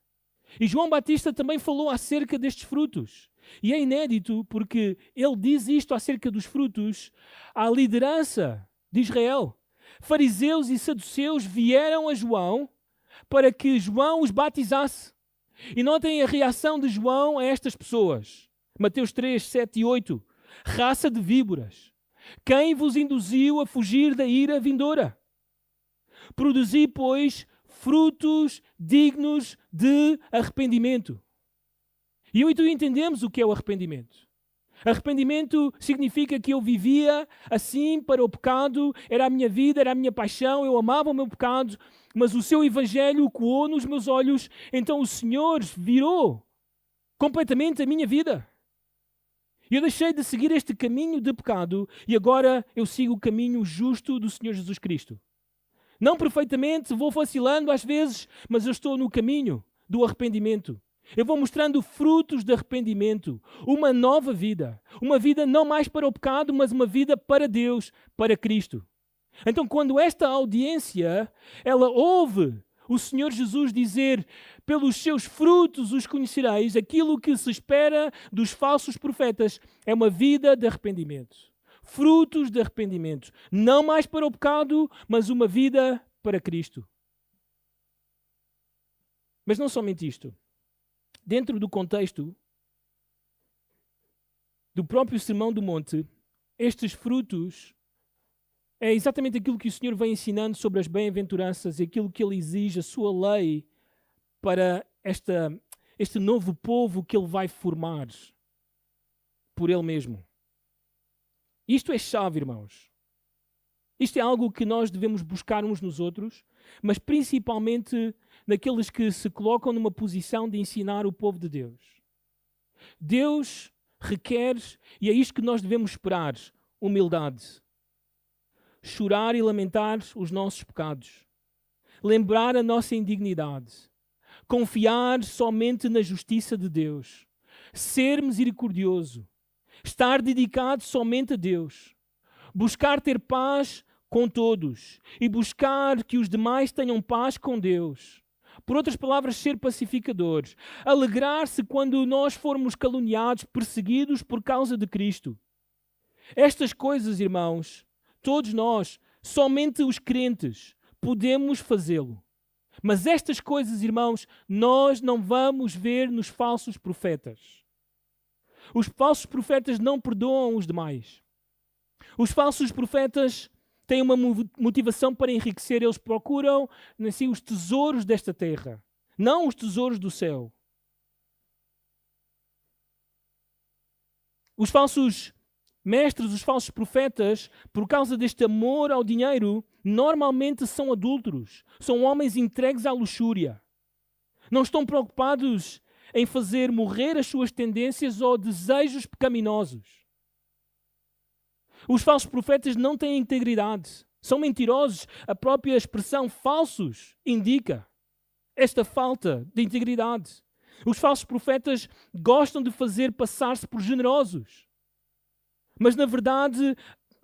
E João Batista também falou acerca destes frutos. E é inédito porque ele diz isto acerca dos frutos à liderança de Israel. Fariseus e saduceus vieram a João para que João os batizasse. E notem a reação de João a estas pessoas. Mateus 3, 7 e 8. Raça de víboras, quem vos induziu a fugir da ira vindoura? Produzi, pois, frutos dignos de arrependimento. E eu e tu entendemos o que é o arrependimento. Arrependimento significa que eu vivia assim para o pecado, era a minha vida, era a minha paixão, eu amava o meu pecado, mas o seu evangelho coou nos meus olhos, então o Senhor virou completamente a minha vida. Eu deixei de seguir este caminho de pecado e agora eu sigo o caminho justo do Senhor Jesus Cristo. Não perfeitamente, vou vacilando às vezes, mas eu estou no caminho do arrependimento. Eu vou mostrando frutos de arrependimento, uma nova vida. Uma vida não mais para o pecado, mas uma vida para Deus, para Cristo. Então, quando esta audiência, ela ouve o Senhor Jesus dizer, pelos seus frutos os conhecereis, aquilo que se espera dos falsos profetas é uma vida de arrependimento. Frutos de arrependimento. Não mais para o pecado, mas uma vida para Cristo. Mas não somente isto. Dentro do contexto do próprio Sermão do Monte, estes frutos é exatamente aquilo que o Senhor vem ensinando sobre as bem-aventuranças e aquilo que Ele exige, a sua lei, para este novo povo que Ele vai formar por Ele mesmo. Isto é chave, irmãos. Isto é algo que nós devemos buscar uns nos outros, mas principalmente naqueles que se colocam numa posição de ensinar o povo de Deus. Deus requer, e é isto que nós devemos esperar, humildade. Chorar e lamentar os nossos pecados. Lembrar a nossa indignidade. confiar somente na justiça de Deus, ser misericordioso, estar dedicado somente a Deus, buscar ter paz com todos e buscar que os demais tenham paz com Deus. Por outras palavras, ser pacificadores, alegrar-se quando nós formos caluniados, perseguidos por causa de Cristo. Estas coisas, irmãos, todos nós, somente os crentes, podemos fazê-lo. Mas estas coisas, irmãos, nós não vamos ver nos falsos profetas. Os falsos profetas não perdoam os demais. Os falsos profetas têm uma motivação para enriquecer. Eles procuram assim, os tesouros desta terra, não os tesouros do céu. Os falsos mestres, os falsos profetas, por causa deste amor ao dinheiro, normalmente são adúlteros, são homens entregues à luxúria. Não estão preocupados em fazer morrer as suas tendências ou desejos pecaminosos. Os falsos profetas não têm integridade, são mentirosos. A própria expressão falsos indica esta falta de integridade. Os falsos profetas gostam de fazer passar-se por generosos. Mas, na verdade,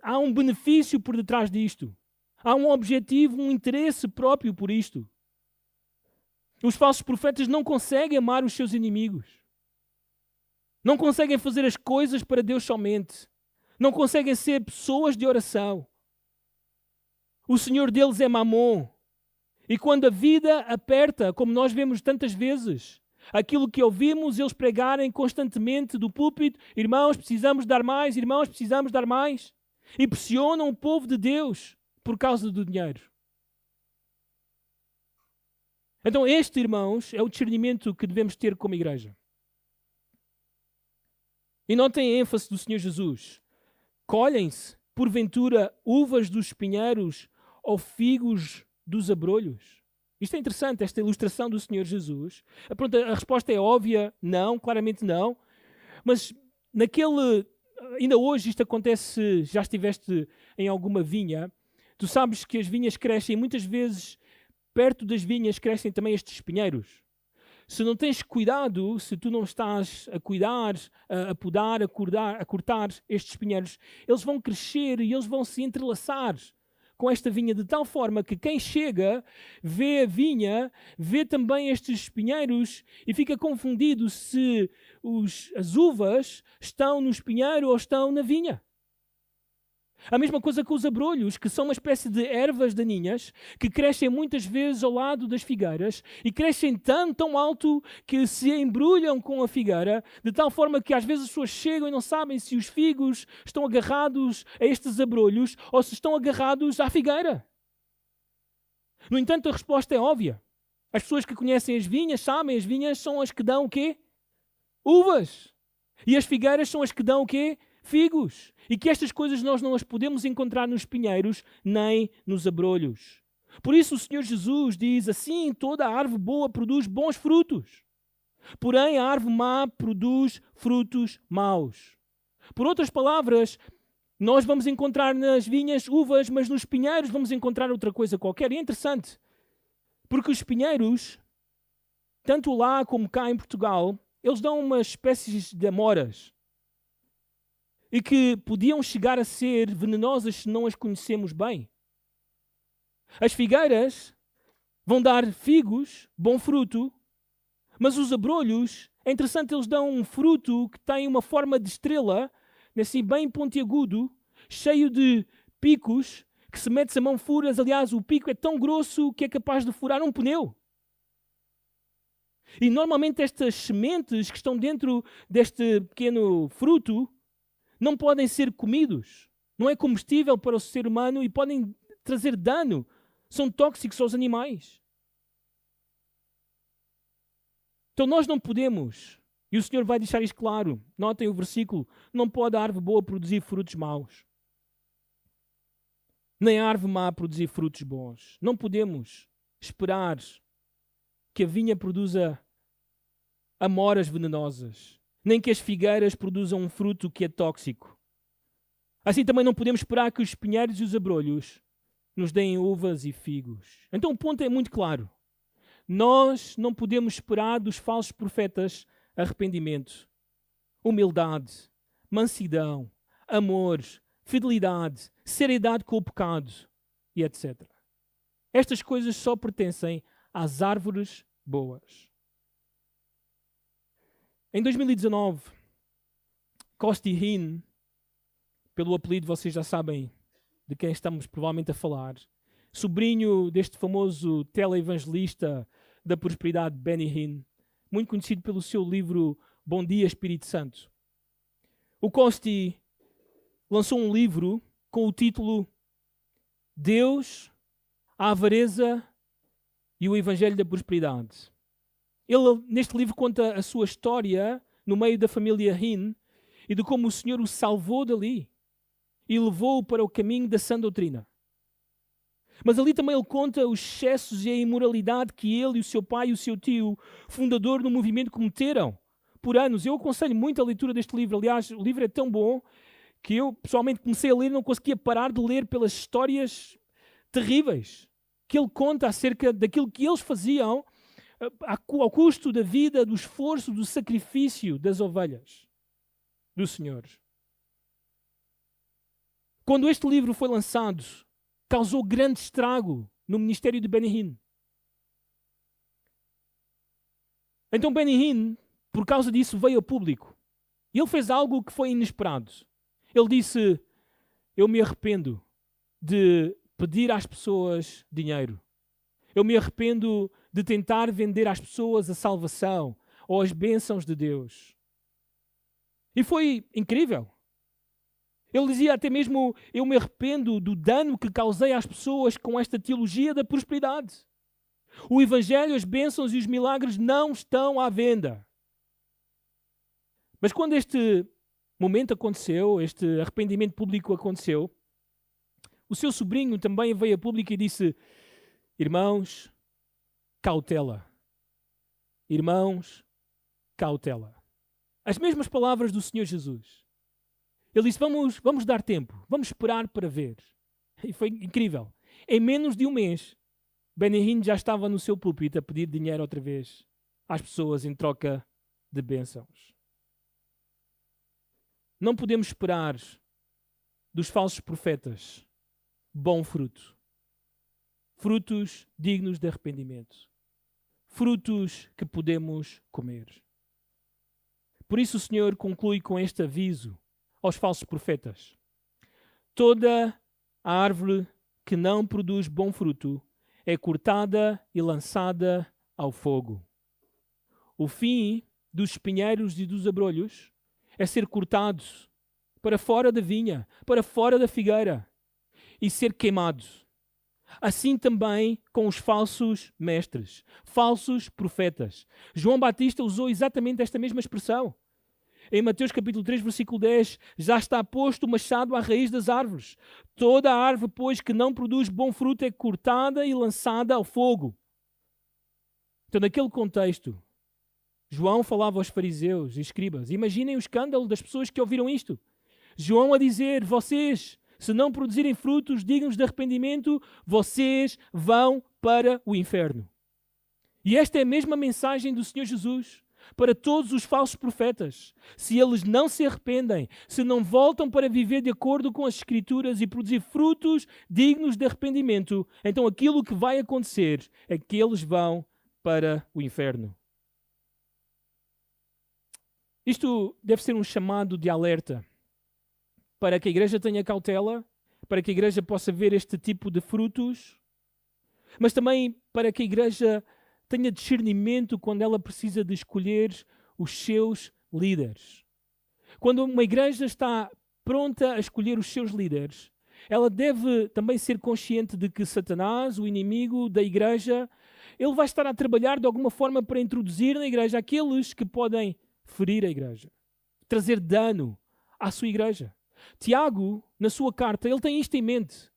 há um benefício por detrás disto. Há um objetivo, um interesse próprio por isto. Os falsos profetas não conseguem amar os seus inimigos. Não conseguem fazer as coisas para Deus somente. Não conseguem ser pessoas de oração. O senhor deles é Mamon. E quando a vida aperta, como nós vemos tantas vezes, aquilo que ouvimos eles pregarem constantemente do púlpito, irmãos, precisamos dar mais, irmãos, precisamos dar mais. E pressionam o povo de Deus por causa do dinheiro. Então este, irmãos, é o discernimento que devemos ter como igreja. E notem a ênfase do Senhor Jesus. Colhem-se, porventura, uvas dos espinheiros ou figos dos abrolhos? Isto é interessante, esta ilustração do Senhor Jesus. A resposta é óbvia, não, claramente não. Mas ainda hoje isto acontece, já estiveste em alguma vinha, tu sabes que as vinhas crescem, muitas vezes perto das vinhas crescem também estes espinheiros. Se não tens cuidado, se tu não estás a cuidar, a podar, a cortar estes espinheiros, eles vão crescer e eles vão se entrelaçar com esta vinha de tal forma que quem chega vê a vinha, vê também estes espinheiros e fica confundido se as uvas estão no espinheiro ou estão na vinha. A mesma coisa com os abrolhos, que são uma espécie de ervas daninhas que crescem muitas vezes ao lado das figueiras e crescem tão alto que se embrulham com a figueira, de tal forma que às vezes as pessoas chegam e não sabem se os figos estão agarrados a estes abrolhos ou se estão agarrados à figueira. No entanto, a resposta é óbvia. As pessoas que conhecem as vinhas sabem, as vinhas são as que dão o quê? Uvas. E as figueiras são as que dão o quê? Figos. E que estas coisas nós não as podemos encontrar nos pinheiros nem nos abrolhos. Por isso o Senhor Jesus diz assim: toda a árvore boa produz bons frutos, porém a árvore má produz frutos maus. Por outras palavras, nós vamos encontrar nas vinhas uvas, mas nos pinheiros vamos encontrar outra coisa qualquer. E é interessante, porque os pinheiros, tanto lá como cá em Portugal, eles dão umas espécies de amoras e que podiam chegar a ser venenosas se não as conhecemos bem. As figueiras vão dar figos, bom fruto, mas os abrolhos, é interessante, eles dão um fruto que tem uma forma de estrela, assim bem pontiagudo, cheio de picos, que se mete a mão furas. Aliás, o pico é tão grosso que é capaz de furar um pneu. E normalmente estas sementes que estão dentro deste pequeno fruto não podem ser comidos. Não é comestível para o ser humano e podem trazer dano. São tóxicos aos animais. Então nós não podemos, e o Senhor vai deixar isto claro, notem o versículo, não pode a árvore boa produzir frutos maus, nem a árvore má produzir frutos bons. Não podemos esperar que a vinha produza amoras venenosas, nem que as figueiras produzam um fruto que é tóxico. Assim também não podemos esperar que os espinheiros e os abrolhos nos deem uvas e figos. Então o ponto é muito claro. Nós não podemos esperar dos falsos profetas arrependimento, humildade, mansidão, amor, fidelidade, seriedade com o pecado e etc. Estas coisas só pertencem às árvores boas. Em 2019, Costi Hinn, pelo apelido vocês já sabem de quem estamos provavelmente a falar, sobrinho deste famoso teleevangelista da prosperidade Benny Hinn, muito conhecido pelo seu livro Bom Dia Espírito Santo. O Costi lançou um livro com o título Deus, a Avareza e o Evangelho da Prosperidade. Ele, neste livro, conta a sua história no meio da família Hinn e de como o Senhor o salvou dali e levou-o para o caminho da sã doutrina. Mas ali também ele conta os excessos e a imoralidade que ele e o seu pai e o seu tio, fundador do movimento, cometeram por anos. Eu aconselho muito a leitura deste livro. Aliás, o livro é tão bom que eu, pessoalmente, comecei a ler e não conseguia parar de ler pelas histórias terríveis que ele conta acerca daquilo que eles faziam ao custo da vida, do esforço, do sacrifício das ovelhas do Senhor. Quando este livro foi lançado, causou grande estrago no ministério de Benny Hinn. Então Benny Hinn, por causa disso, veio a público. E ele fez algo que foi inesperado. Ele disse: eu me arrependo de pedir às pessoas dinheiro. Eu me arrependo de tentar vender às pessoas a salvação ou as bênçãos de Deus. E foi incrível. Ele dizia até mesmo: eu me arrependo do dano que causei às pessoas com esta teologia da prosperidade. O Evangelho, as bênçãos e os milagres não estão à venda. Mas quando este momento aconteceu, este arrependimento público aconteceu, o seu sobrinho também veio a público e disse: irmãos, cautela. Irmãos, cautela. As mesmas palavras do Senhor Jesus. Ele disse: vamos dar tempo, vamos esperar para ver. E foi incrível. Em menos de um mês, Benny Hinn já estava no seu púlpito a pedir dinheiro outra vez às pessoas em troca de bênçãos. Não podemos esperar dos falsos profetas bom fruto. Frutos dignos de arrependimento. Frutos que podemos comer. Por isso o Senhor conclui com este aviso aos falsos profetas: toda a árvore que não produz bom fruto é cortada e lançada ao fogo. O fim dos espinheiros e dos abrolhos é ser cortado para fora da vinha, para fora da figueira e ser queimado. Assim também com os falsos mestres, falsos profetas. João Batista usou exatamente esta mesma expressão. Em Mateus capítulo 3, versículo 10, já está posto o machado à raiz das árvores. Toda a árvore, pois, que não produz bom fruto é cortada e lançada ao fogo. Então, naquele contexto, João falava aos fariseus e escribas. Imaginem o escândalo das pessoas que ouviram isto. João a dizer: vocês, se não produzirem frutos dignos de arrependimento, vocês vão para o inferno. E esta é a mesma mensagem do Senhor Jesus para todos os falsos profetas. Se eles não se arrependem, se não voltam para viver de acordo com as Escrituras e produzir frutos dignos de arrependimento, então aquilo que vai acontecer é que eles vão para o inferno. Isto deve ser um chamado de alerta para que a igreja tenha cautela, para que a igreja possa ver este tipo de frutos, mas também para que a igreja tenha discernimento quando ela precisa de escolher os seus líderes. Quando uma igreja está pronta a escolher os seus líderes, ela deve também ser consciente de que Satanás, o inimigo da igreja, ele vai estar a trabalhar de alguma forma para introduzir na igreja aqueles que podem ferir a igreja, trazer dano à sua igreja. Tiago, na sua carta, ele tem isto em mente.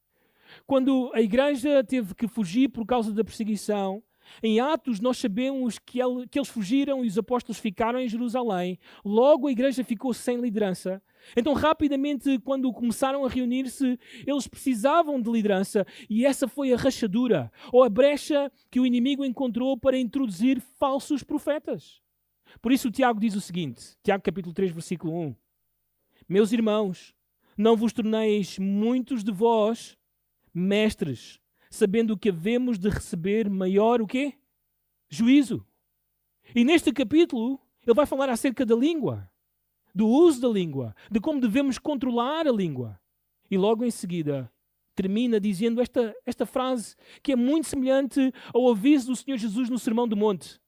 Quando a igreja teve que fugir por causa da perseguição, Em Atos, nós sabemos que eles fugiram e os apóstolos ficaram em Jerusalém. Logo, a igreja ficou sem liderança. Então, rapidamente, quando começaram a reunir-se, eles precisavam de liderança. E essa foi a rachadura, ou a brecha que o inimigo encontrou para introduzir falsos profetas. Por isso, o Tiago diz o seguinte, Tiago capítulo 3, versículo 1. Meus irmãos, não vos torneis muitos de vós mestres, sabendo que havemos de receber maior o quê? Juízo. E neste capítulo, ele vai falar acerca da língua, do uso da língua, de como devemos controlar a língua. E logo em seguida, termina dizendo esta frase que é muito semelhante ao aviso do Senhor Jesus no Sermão do Monte.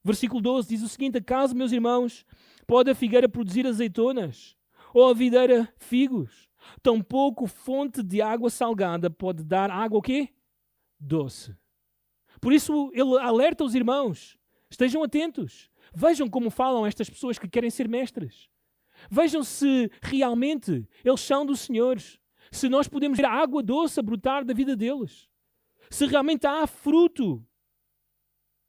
Versículo 12 diz o seguinte: acaso, meus irmãos, pode a figueira produzir azeitonas? Ou a videira figos? Tampouco fonte de água salgada pode dar água o quê? Doce. Por isso ele alerta os irmãos. Estejam atentos. Vejam como falam estas pessoas que querem ser mestres. Vejam se realmente eles são dos senhores. Se nós podemos ver a água doce a brotar da vida deles. Se realmente há fruto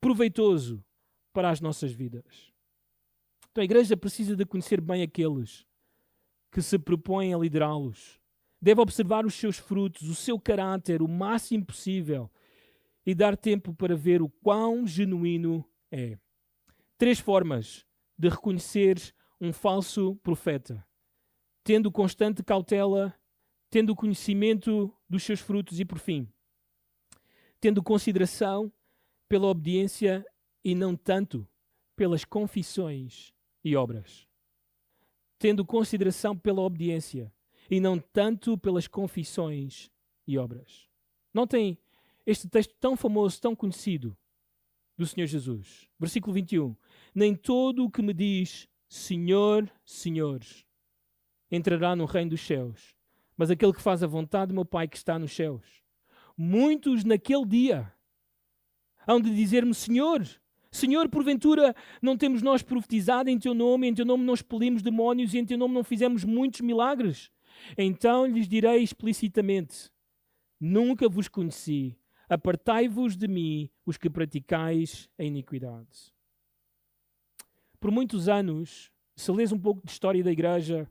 proveitoso para as nossas vidas. Então a igreja precisa de conhecer bem aqueles que se propõem a liderá-los. Deve observar os seus frutos, o seu caráter, o máximo possível e dar tempo para ver o quão genuíno é. 3 formas de reconhecer um falso profeta. Tendo constante cautela, tendo conhecimento dos seus frutos e, por fim, tendo consideração pela obediência e não tanto pelas confissões e obras. Tendo consideração pela obediência e não tanto pelas confissões e obras. Notem este texto tão famoso, tão conhecido do Senhor Jesus. Versículo 21. Nem todo o que me diz Senhor, Senhor, entrará no reino dos céus, mas aquele que faz a vontade do meu Pai que está nos céus. Muitos naquele dia hão de dizer-me Senhor, Senhor, porventura não temos nós profetizado em Teu nome não expelimos demónios e em Teu nome não fizemos muitos milagres? Então lhes direi explicitamente, nunca vos conheci, apartai-vos de mim os que praticais a iniquidade. Por muitos anos, se lês um pouco de história da igreja,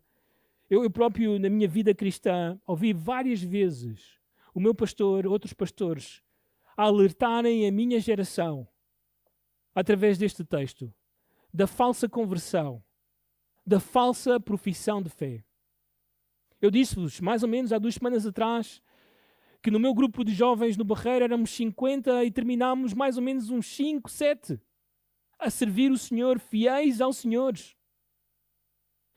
eu próprio na minha vida cristã ouvi várias vezes o meu pastor, outros pastores, a alertarem a minha geração através deste texto, da falsa conversão, da falsa profissão de fé. Eu disse-vos, mais ou menos há 2 semanas atrás, que no meu grupo de jovens no Barreiro éramos 50 e terminámos mais ou menos uns 5, 7 a servir o Senhor, fiéis ao Senhor.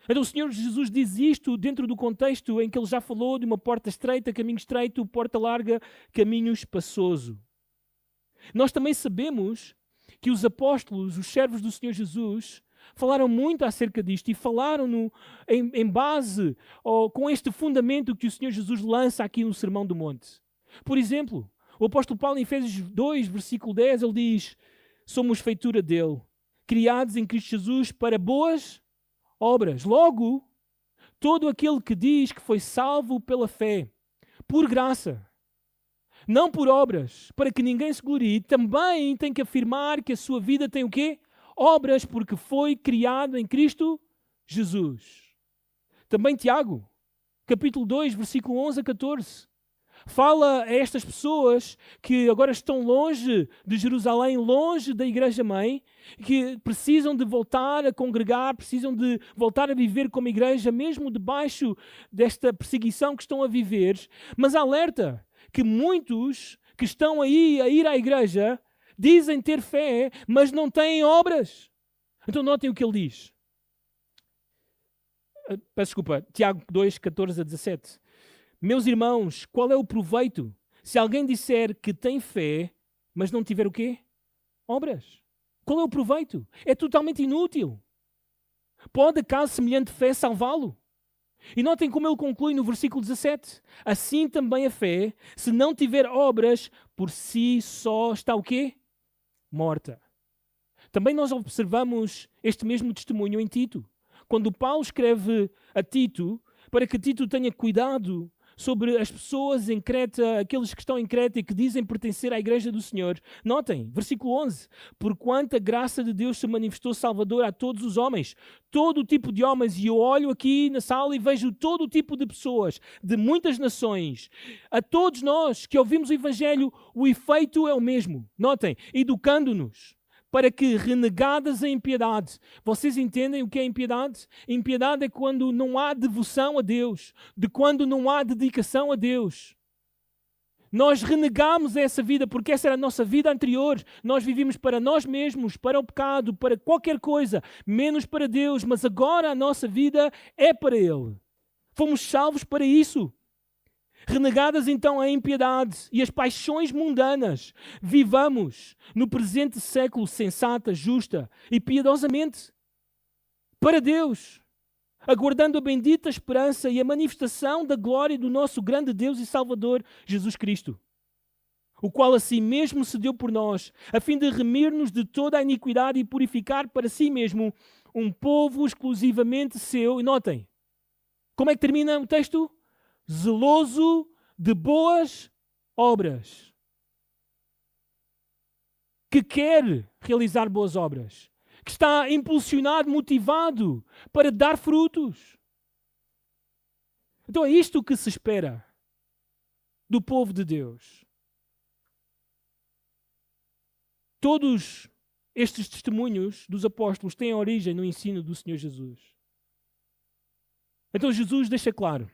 Então o Senhor Jesus diz isto dentro do contexto em que Ele já falou de uma porta estreita, caminho estreito, porta larga, caminho espaçoso. Nós também sabemos que os apóstolos, os servos do Senhor Jesus, falaram muito acerca disto e falaram em base com este fundamento que o Senhor Jesus lança aqui no Sermão do Monte. Por exemplo, o apóstolo Paulo em Efésios 2, versículo 10, ele diz: somos feitura dele, criados em Cristo Jesus para boas obras. Logo, todo aquele que diz que foi salvo pela fé, por graça, não por obras, para que ninguém se glorie, também tem que afirmar que a sua vida tem o quê? Obras, porque foi criado em Cristo Jesus. Também Tiago, capítulo 2, versículo 11 a 14, fala a estas pessoas que agora estão longe de Jerusalém, longe da igreja-mãe, que precisam de voltar a congregar, precisam de voltar a viver como igreja, mesmo debaixo desta perseguição que estão a viver, mas alerta que muitos que estão aí a ir à igreja dizem ter fé, mas não têm obras. Então notem o que ele diz. Peço desculpa, Tiago 2, 14 a 17. Meus irmãos, qual é o proveito se alguém disser que tem fé, mas não tiver o quê? Obras. Qual é o proveito? É totalmente inútil. Pode acaso semelhante fé salvá-lo? E notem como ele conclui no versículo 17. Assim também a fé, se não tiver obras, por si só está o quê? Morta. Também nós observamos este mesmo testemunho em Tito. Quando Paulo escreve a Tito, para que Tito tenha cuidado sobre as pessoas em Creta, aqueles que estão em Creta e que dizem pertencer à Igreja do Senhor. Notem, versículo 11. Porquanto a graça de Deus se manifestou salvadora a todos os homens, todo o tipo de homens, e eu olho aqui na sala e vejo todo o tipo de pessoas, de muitas nações. A todos nós que ouvimos o Evangelho, o efeito é o mesmo. Notem, educando-nos para que, renegadas a impiedade, vocês entendem o que é impiedade? Impiedade é quando não há devoção a Deus, de quando não há dedicação a Deus. Nós renegamos essa vida porque essa era a nossa vida anterior. Nós vivíamos para nós mesmos, para o pecado, para qualquer coisa, menos para Deus. Mas agora a nossa vida é para Ele. Fomos salvos para isso. Renegadas então a impiedade e as paixões mundanas, vivamos no presente século sensata, justa e piedosamente para Deus, aguardando a bendita esperança e a manifestação da glória do nosso grande Deus e Salvador, Jesus Cristo, o qual a si mesmo se deu por nós, a fim de remir-nos de toda a iniquidade e purificar para si mesmo um povo exclusivamente seu. E notem, como é que termina o texto? Zeloso de boas obras. Que quer realizar boas obras. Que está impulsionado, motivado para dar frutos. Então é isto que se espera do povo de Deus. Todos estes testemunhos dos apóstolos têm origem no ensino do Senhor Jesus. Então Jesus deixa claro,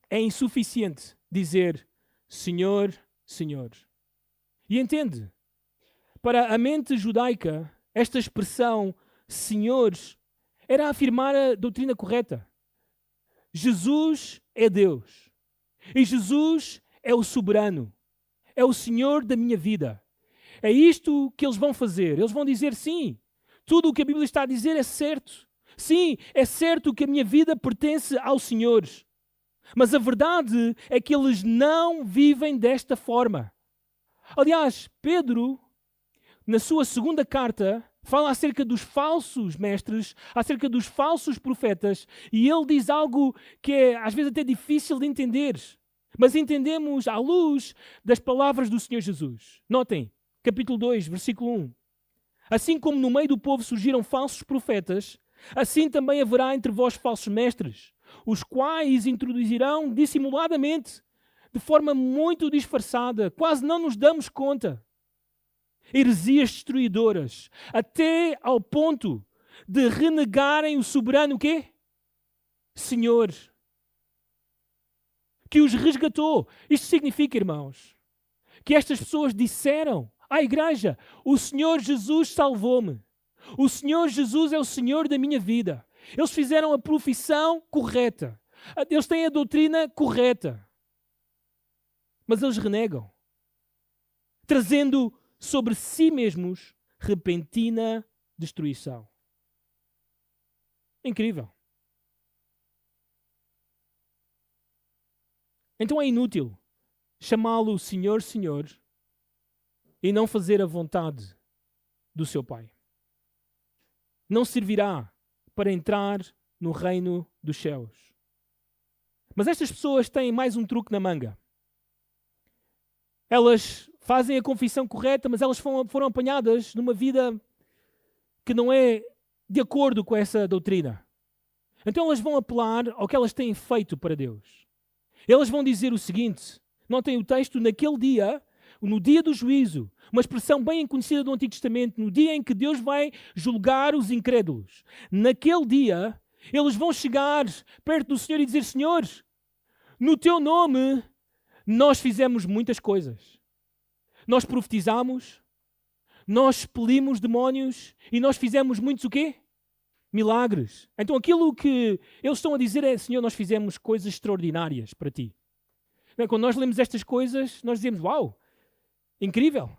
é insuficiente dizer Senhor, Senhor. E entende, para a mente judaica, esta expressão Senhor era afirmar a doutrina correta. Jesus é Deus. E Jesus é o soberano. É o Senhor da minha vida. É isto que eles vão fazer. Eles vão dizer sim, tudo o que a Bíblia está a dizer é certo. Sim, é certo que a minha vida pertence ao Senhor. Mas a verdade é que eles não vivem desta forma. Aliás, Pedro, na sua segunda carta, fala acerca dos falsos mestres, acerca dos falsos profetas, e ele diz algo que é às vezes até difícil de entender. Mas entendemos à luz das palavras do Senhor Jesus. Notem, capítulo 2, versículo 1. Assim como no meio do povo surgiram falsos profetas, assim também haverá entre vós falsos mestres, os quais introduzirão dissimuladamente, de forma muito disfarçada, quase não nos damos conta, heresias destruidoras, até ao ponto de renegarem o soberano o quê? Senhor, que os resgatou. Isto significa, irmãos, que estas pessoas disseram à igreja, o Senhor Jesus salvou-me. O Senhor Jesus é o Senhor da minha vida. Eles fizeram a profissão correta. Eles têm a doutrina correta. Mas eles renegam, trazendo sobre si mesmos repentina destruição. Incrível. Então é inútil chamá-lo Senhor, Senhor e não fazer a vontade do seu Pai. Não servirá para entrar no reino dos céus. Mas estas pessoas têm mais um truque na manga. Elas fazem a confissão correta, mas elas foram apanhadas numa vida que não é de acordo com essa doutrina. Então elas vão apelar ao que elas têm feito para Deus. Elas vão dizer o seguinte, notem o texto, naquele dia, no dia do juízo, uma expressão bem conhecida do Antigo Testamento, no dia em que Deus vai julgar os incrédulos. Naquele dia, eles vão chegar perto do Senhor e dizer, Senhor, no teu nome, nós fizemos muitas coisas. Nós profetizamos, nós expelimos demónios e nós fizemos muitos o quê? Milagres. Então aquilo que eles estão a dizer é, Senhor, nós fizemos coisas extraordinárias para ti. Quando nós lemos estas coisas, nós dizemos, uau, incrível.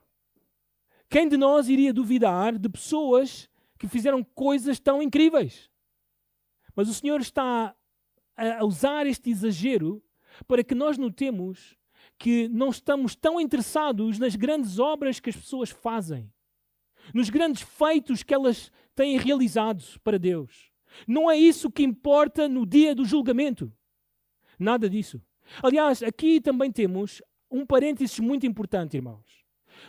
Quem de nós iria duvidar de pessoas que fizeram coisas tão incríveis? Mas o Senhor está a usar este exagero para que nós notemos que não estamos tão interessados nas grandes obras que as pessoas fazem, nos grandes feitos que elas têm realizado para Deus. Não é isso que importa no dia do julgamento. Nada disso. Aliás, aqui também temos um parênteses muito importante, irmãos.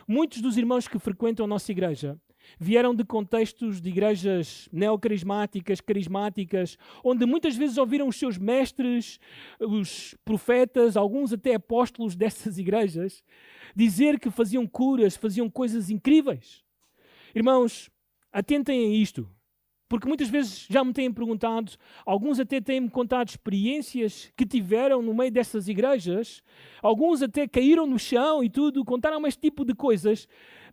Muitos dos irmãos que frequentam a nossa igreja vieram de contextos de igrejas neocarismáticas, carismáticas, onde muitas vezes ouviram os seus mestres, os profetas, alguns até apóstolos dessas igrejas, dizer que faziam curas, faziam coisas incríveis. Irmãos, atentem a isto, porque muitas vezes já me têm perguntado, alguns até têm-me contado experiências que tiveram no meio dessas igrejas, alguns até caíram no chão e tudo, contaram-me este tipo de coisas,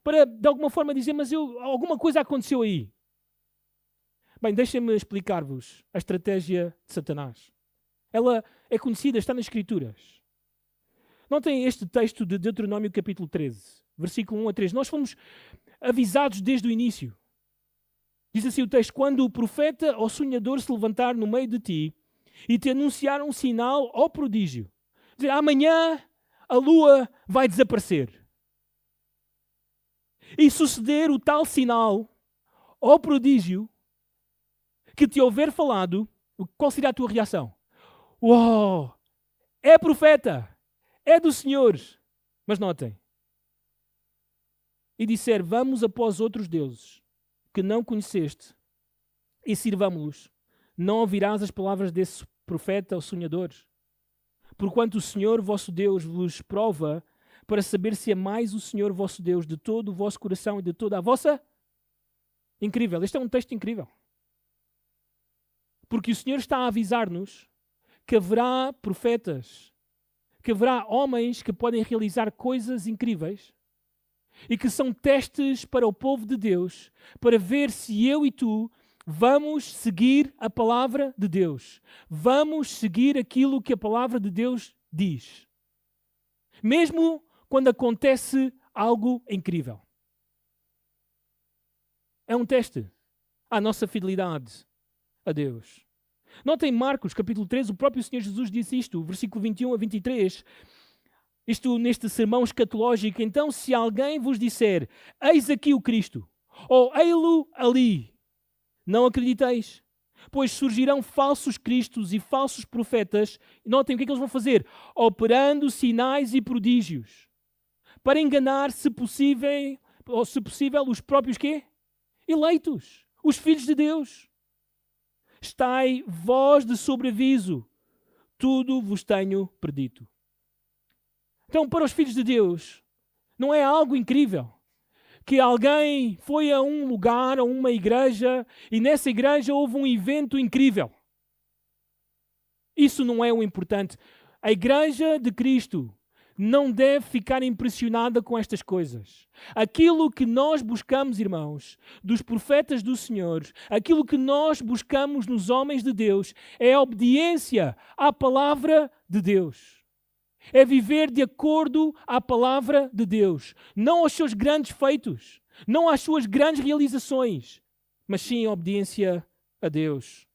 para de alguma forma dizer, mas alguma coisa aconteceu aí. Bem, deixem-me explicar-vos a estratégia de Satanás. Ela é conhecida, está nas Escrituras. Notem este texto de Deuteronômio capítulo 13, versículo 1 a 3. Nós fomos avisados desde o início. Diz assim o texto: quando o profeta ou sonhador se levantar no meio de ti e te anunciar um sinal ou prodígio, dizer, amanhã a lua vai desaparecer, e suceder o tal sinal ou prodígio que te houver falado, qual será a tua reação? Uau! É profeta! É do Senhor! Mas notem. E disser, vamos após outros deuses que não conheceste e sirvamo-los, não ouvirás as palavras desse profeta ou sonhador? Porquanto o Senhor vosso Deus vos prova para saber se amais o Senhor vosso Deus de todo o vosso coração e de toda a vossa... Incrível, este é um texto incrível. Porque o Senhor está a avisar-nos que haverá profetas, que haverá homens que podem realizar coisas incríveis e que são testes para o povo de Deus, para ver se eu e tu vamos seguir a palavra de Deus. Vamos seguir aquilo que a palavra de Deus diz. Mesmo quando acontece algo incrível. É um teste à nossa fidelidade a Deus. Notem Marcos, capítulo 13, o próprio Senhor Jesus disse isto, versículo 21 a 23. Isto neste sermão escatológico. Então, se alguém vos disser, eis aqui o Cristo, ou ei-lo ali, não acrediteis, pois surgirão falsos cristos e falsos profetas. Notem o que é que eles vão fazer? Operando sinais e prodígios, para enganar, se possível, os próprios quê? Eleitos, os filhos de Deus. Estai vós de sobreaviso, tudo vos tenho predito. Então, para os filhos de Deus, não é algo incrível que alguém foi a um lugar, a uma igreja, e nessa igreja houve um evento incrível. Isso não é o importante. A igreja de Cristo não deve ficar impressionada com estas coisas. Aquilo que nós buscamos, irmãos, dos profetas do Senhor, aquilo que nós buscamos nos homens de Deus, é a obediência à palavra de Deus. É viver de acordo à palavra de Deus. Não aos seus grandes feitos, não às suas grandes realizações, mas sim a obediência a Deus.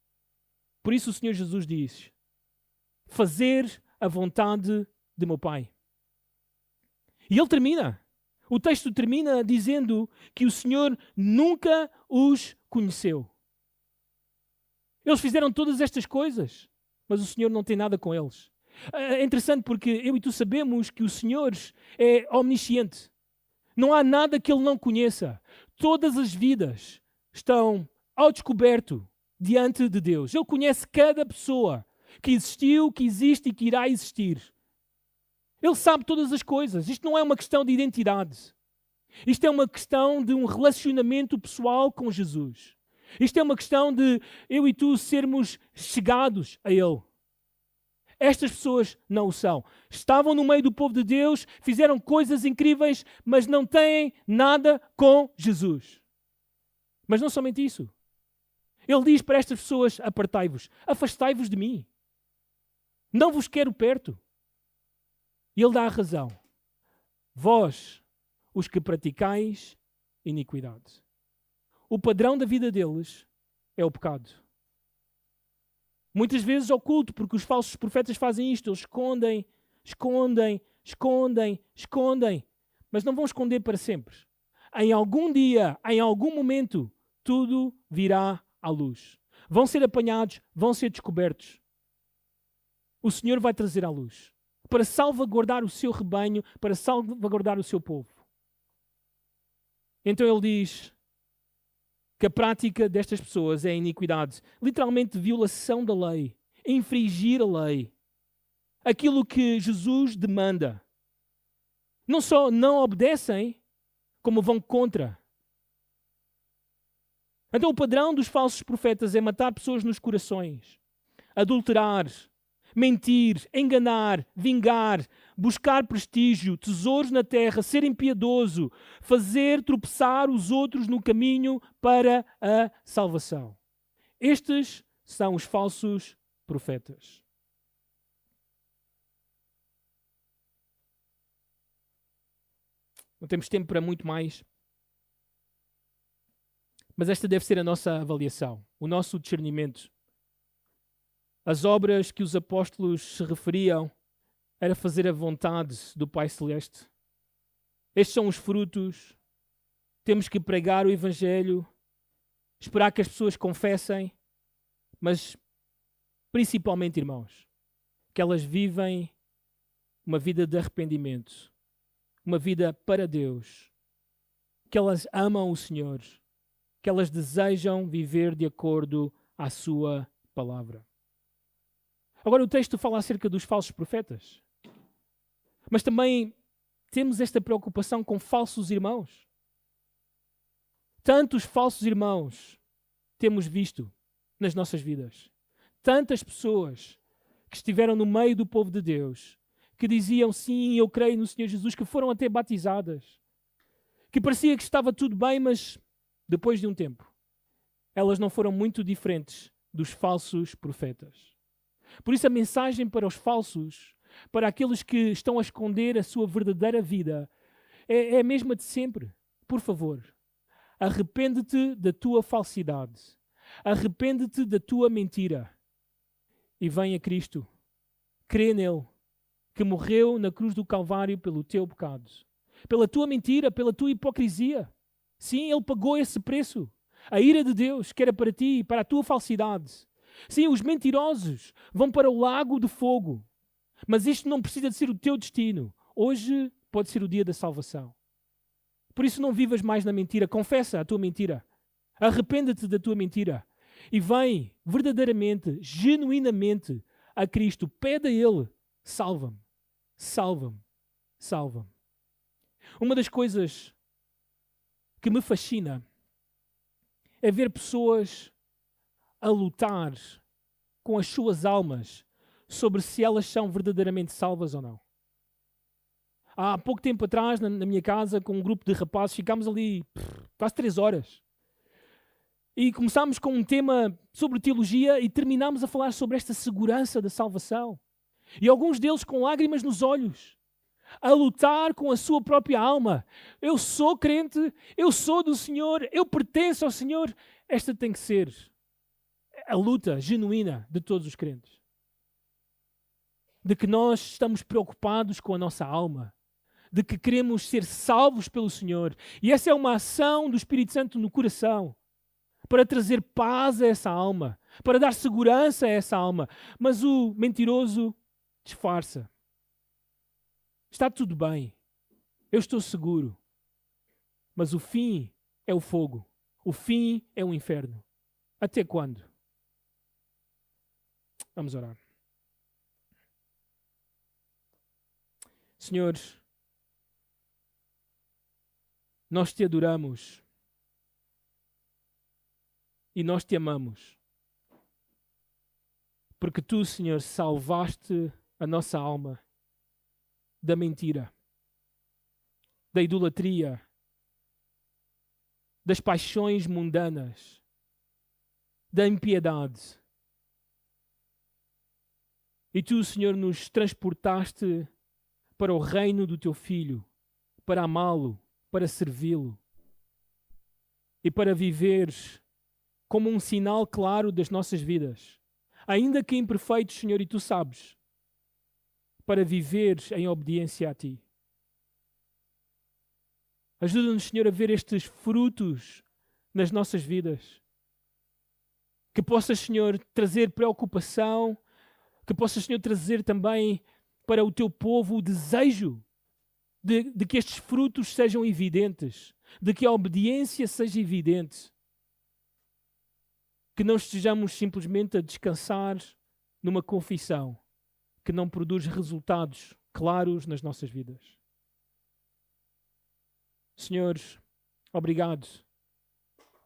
Por isso o Senhor Jesus diz, fazer a vontade de meu Pai. E ele termina. O texto termina dizendo que o Senhor nunca os conheceu. Eles fizeram todas estas coisas, mas o Senhor não tem nada com eles. É interessante porque eu e tu sabemos que o Senhor é omnisciente. Não há nada que Ele não conheça. Todas as vidas estão ao descoberto diante de Deus. Ele conhece cada pessoa que existiu, que existe e que irá existir. Ele sabe todas as coisas. Isto não é uma questão de identidade. Isto é uma questão de um relacionamento pessoal com Jesus. Isto é uma questão de eu e tu sermos chegados a Ele. Estas pessoas não o são. Estavam no meio do povo de Deus, fizeram coisas incríveis, mas não têm nada com Jesus. Mas não somente isso. Ele diz para estas pessoas, apartai-vos, afastai-vos de mim. Não vos quero perto. E ele dá a razão. Vós, os que praticais iniquidade. O padrão da vida deles é o pecado. Muitas vezes oculto, porque os falsos profetas fazem isto. Eles escondem. Mas não vão esconder para sempre. Em algum dia, em algum momento, tudo virá à luz. Vão ser apanhados, vão ser descobertos. O Senhor vai trazer à luz. para salvaguardar o seu rebanho, para salvaguardar o seu povo. Então ele diz que a prática destas pessoas é a iniquidade, literalmente violação da lei, infringir a lei, aquilo que Jesus demanda. Não só não obedecem, como vão contra. Então o padrão dos falsos profetas é matar pessoas nos corações, adulterar, mentir, enganar, vingar, buscar prestígio, tesouros na terra, ser impiedoso, fazer tropeçar os outros no caminho para a salvação. Estes são os falsos profetas. Não temos tempo para muito mais. Mas esta deve ser a nossa avaliação, o nosso discernimento. As obras que os apóstolos se referiam era fazer a vontade do Pai Celeste. Estes são os frutos. Temos que pregar o Evangelho, esperar que as pessoas confessem, mas principalmente, irmãos, que elas vivem uma vida de arrependimento, uma vida para Deus, que elas amam o Senhor, que elas desejam viver de acordo à sua palavra. Agora o texto fala acerca dos falsos profetas, mas também temos esta preocupação com falsos irmãos. Tantos falsos irmãos temos visto nas nossas vidas. Tantas pessoas que estiveram no meio do povo de Deus, que diziam sim, eu creio no Senhor Jesus, que foram até batizadas, que parecia que estava tudo bem, mas depois de um tempo, elas não foram muito diferentes dos falsos profetas. Por isso a mensagem para os falsos, para aqueles que estão a esconder a sua verdadeira vida, é a mesma de sempre. Por favor, arrepende-te da tua falsidade. Arrepende-te da tua mentira. E vem a Cristo. Crê nele, que morreu na cruz do Calvário pelo teu pecado. Pela tua mentira, pela tua hipocrisia. Sim, ele pagou esse preço. A ira de Deus, que era para ti e para a tua falsidade. Sim, os mentirosos vão para o lago de fogo. Mas isto não precisa de ser o teu destino. Hoje pode ser o dia da salvação. Por isso não vivas mais na mentira. Confessa a tua mentira. Arrepende-te da tua mentira. E vem verdadeiramente, genuinamente a Cristo. Pede a Ele. Salva-me. Salva-me. Salva-me. Uma das coisas que me fascina é ver pessoas a lutar com as suas almas sobre se elas são verdadeiramente salvas ou não. Há pouco tempo atrás, na minha casa, com um grupo de rapazes, ficámos ali quase 3 horas. E começámos com um tema sobre teologia e terminámos a falar sobre esta segurança da salvação. E alguns deles com lágrimas nos olhos, a lutar com a sua própria alma. Eu sou crente, eu sou do Senhor, eu pertenço ao Senhor. Esta tem que ser a luta genuína de todos os crentes. De que nós estamos preocupados com a nossa alma. De que queremos ser salvos pelo Senhor. E essa é uma ação do Espírito Santo no coração. Para trazer paz a essa alma. Para dar segurança a essa alma. Mas o mentiroso disfarça. Está tudo bem. Eu estou seguro. Mas o fim é o fogo. O fim é o inferno. Até quando? Vamos orar. Senhor, nós te adoramos e nós te amamos. Porque tu, Senhor, salvaste a nossa alma da mentira, da idolatria, das paixões mundanas, da impiedade. E tu, Senhor, nos transportaste para o reino do teu Filho, para amá-lo, para servi-lo e para viver como um sinal claro das nossas vidas, ainda que imperfeitos, Senhor, e tu sabes, para viver em obediência a ti. Ajuda-nos, Senhor, a ver estes frutos nas nossas vidas. Que possas, Senhor, trazer preocupação, que possas, Senhor, trazer também para o teu povo o desejo de que estes frutos sejam evidentes, de que a obediência seja evidente. Que não estejamos simplesmente a descansar numa confissão que não produz resultados claros nas nossas vidas. Senhor, obrigado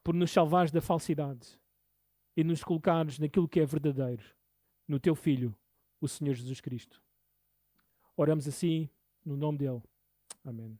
por nos salvares da falsidade e nos colocares naquilo que é verdadeiro, no teu Filho, o Senhor Jesus Cristo. Oramos assim, no nome dele. Amém.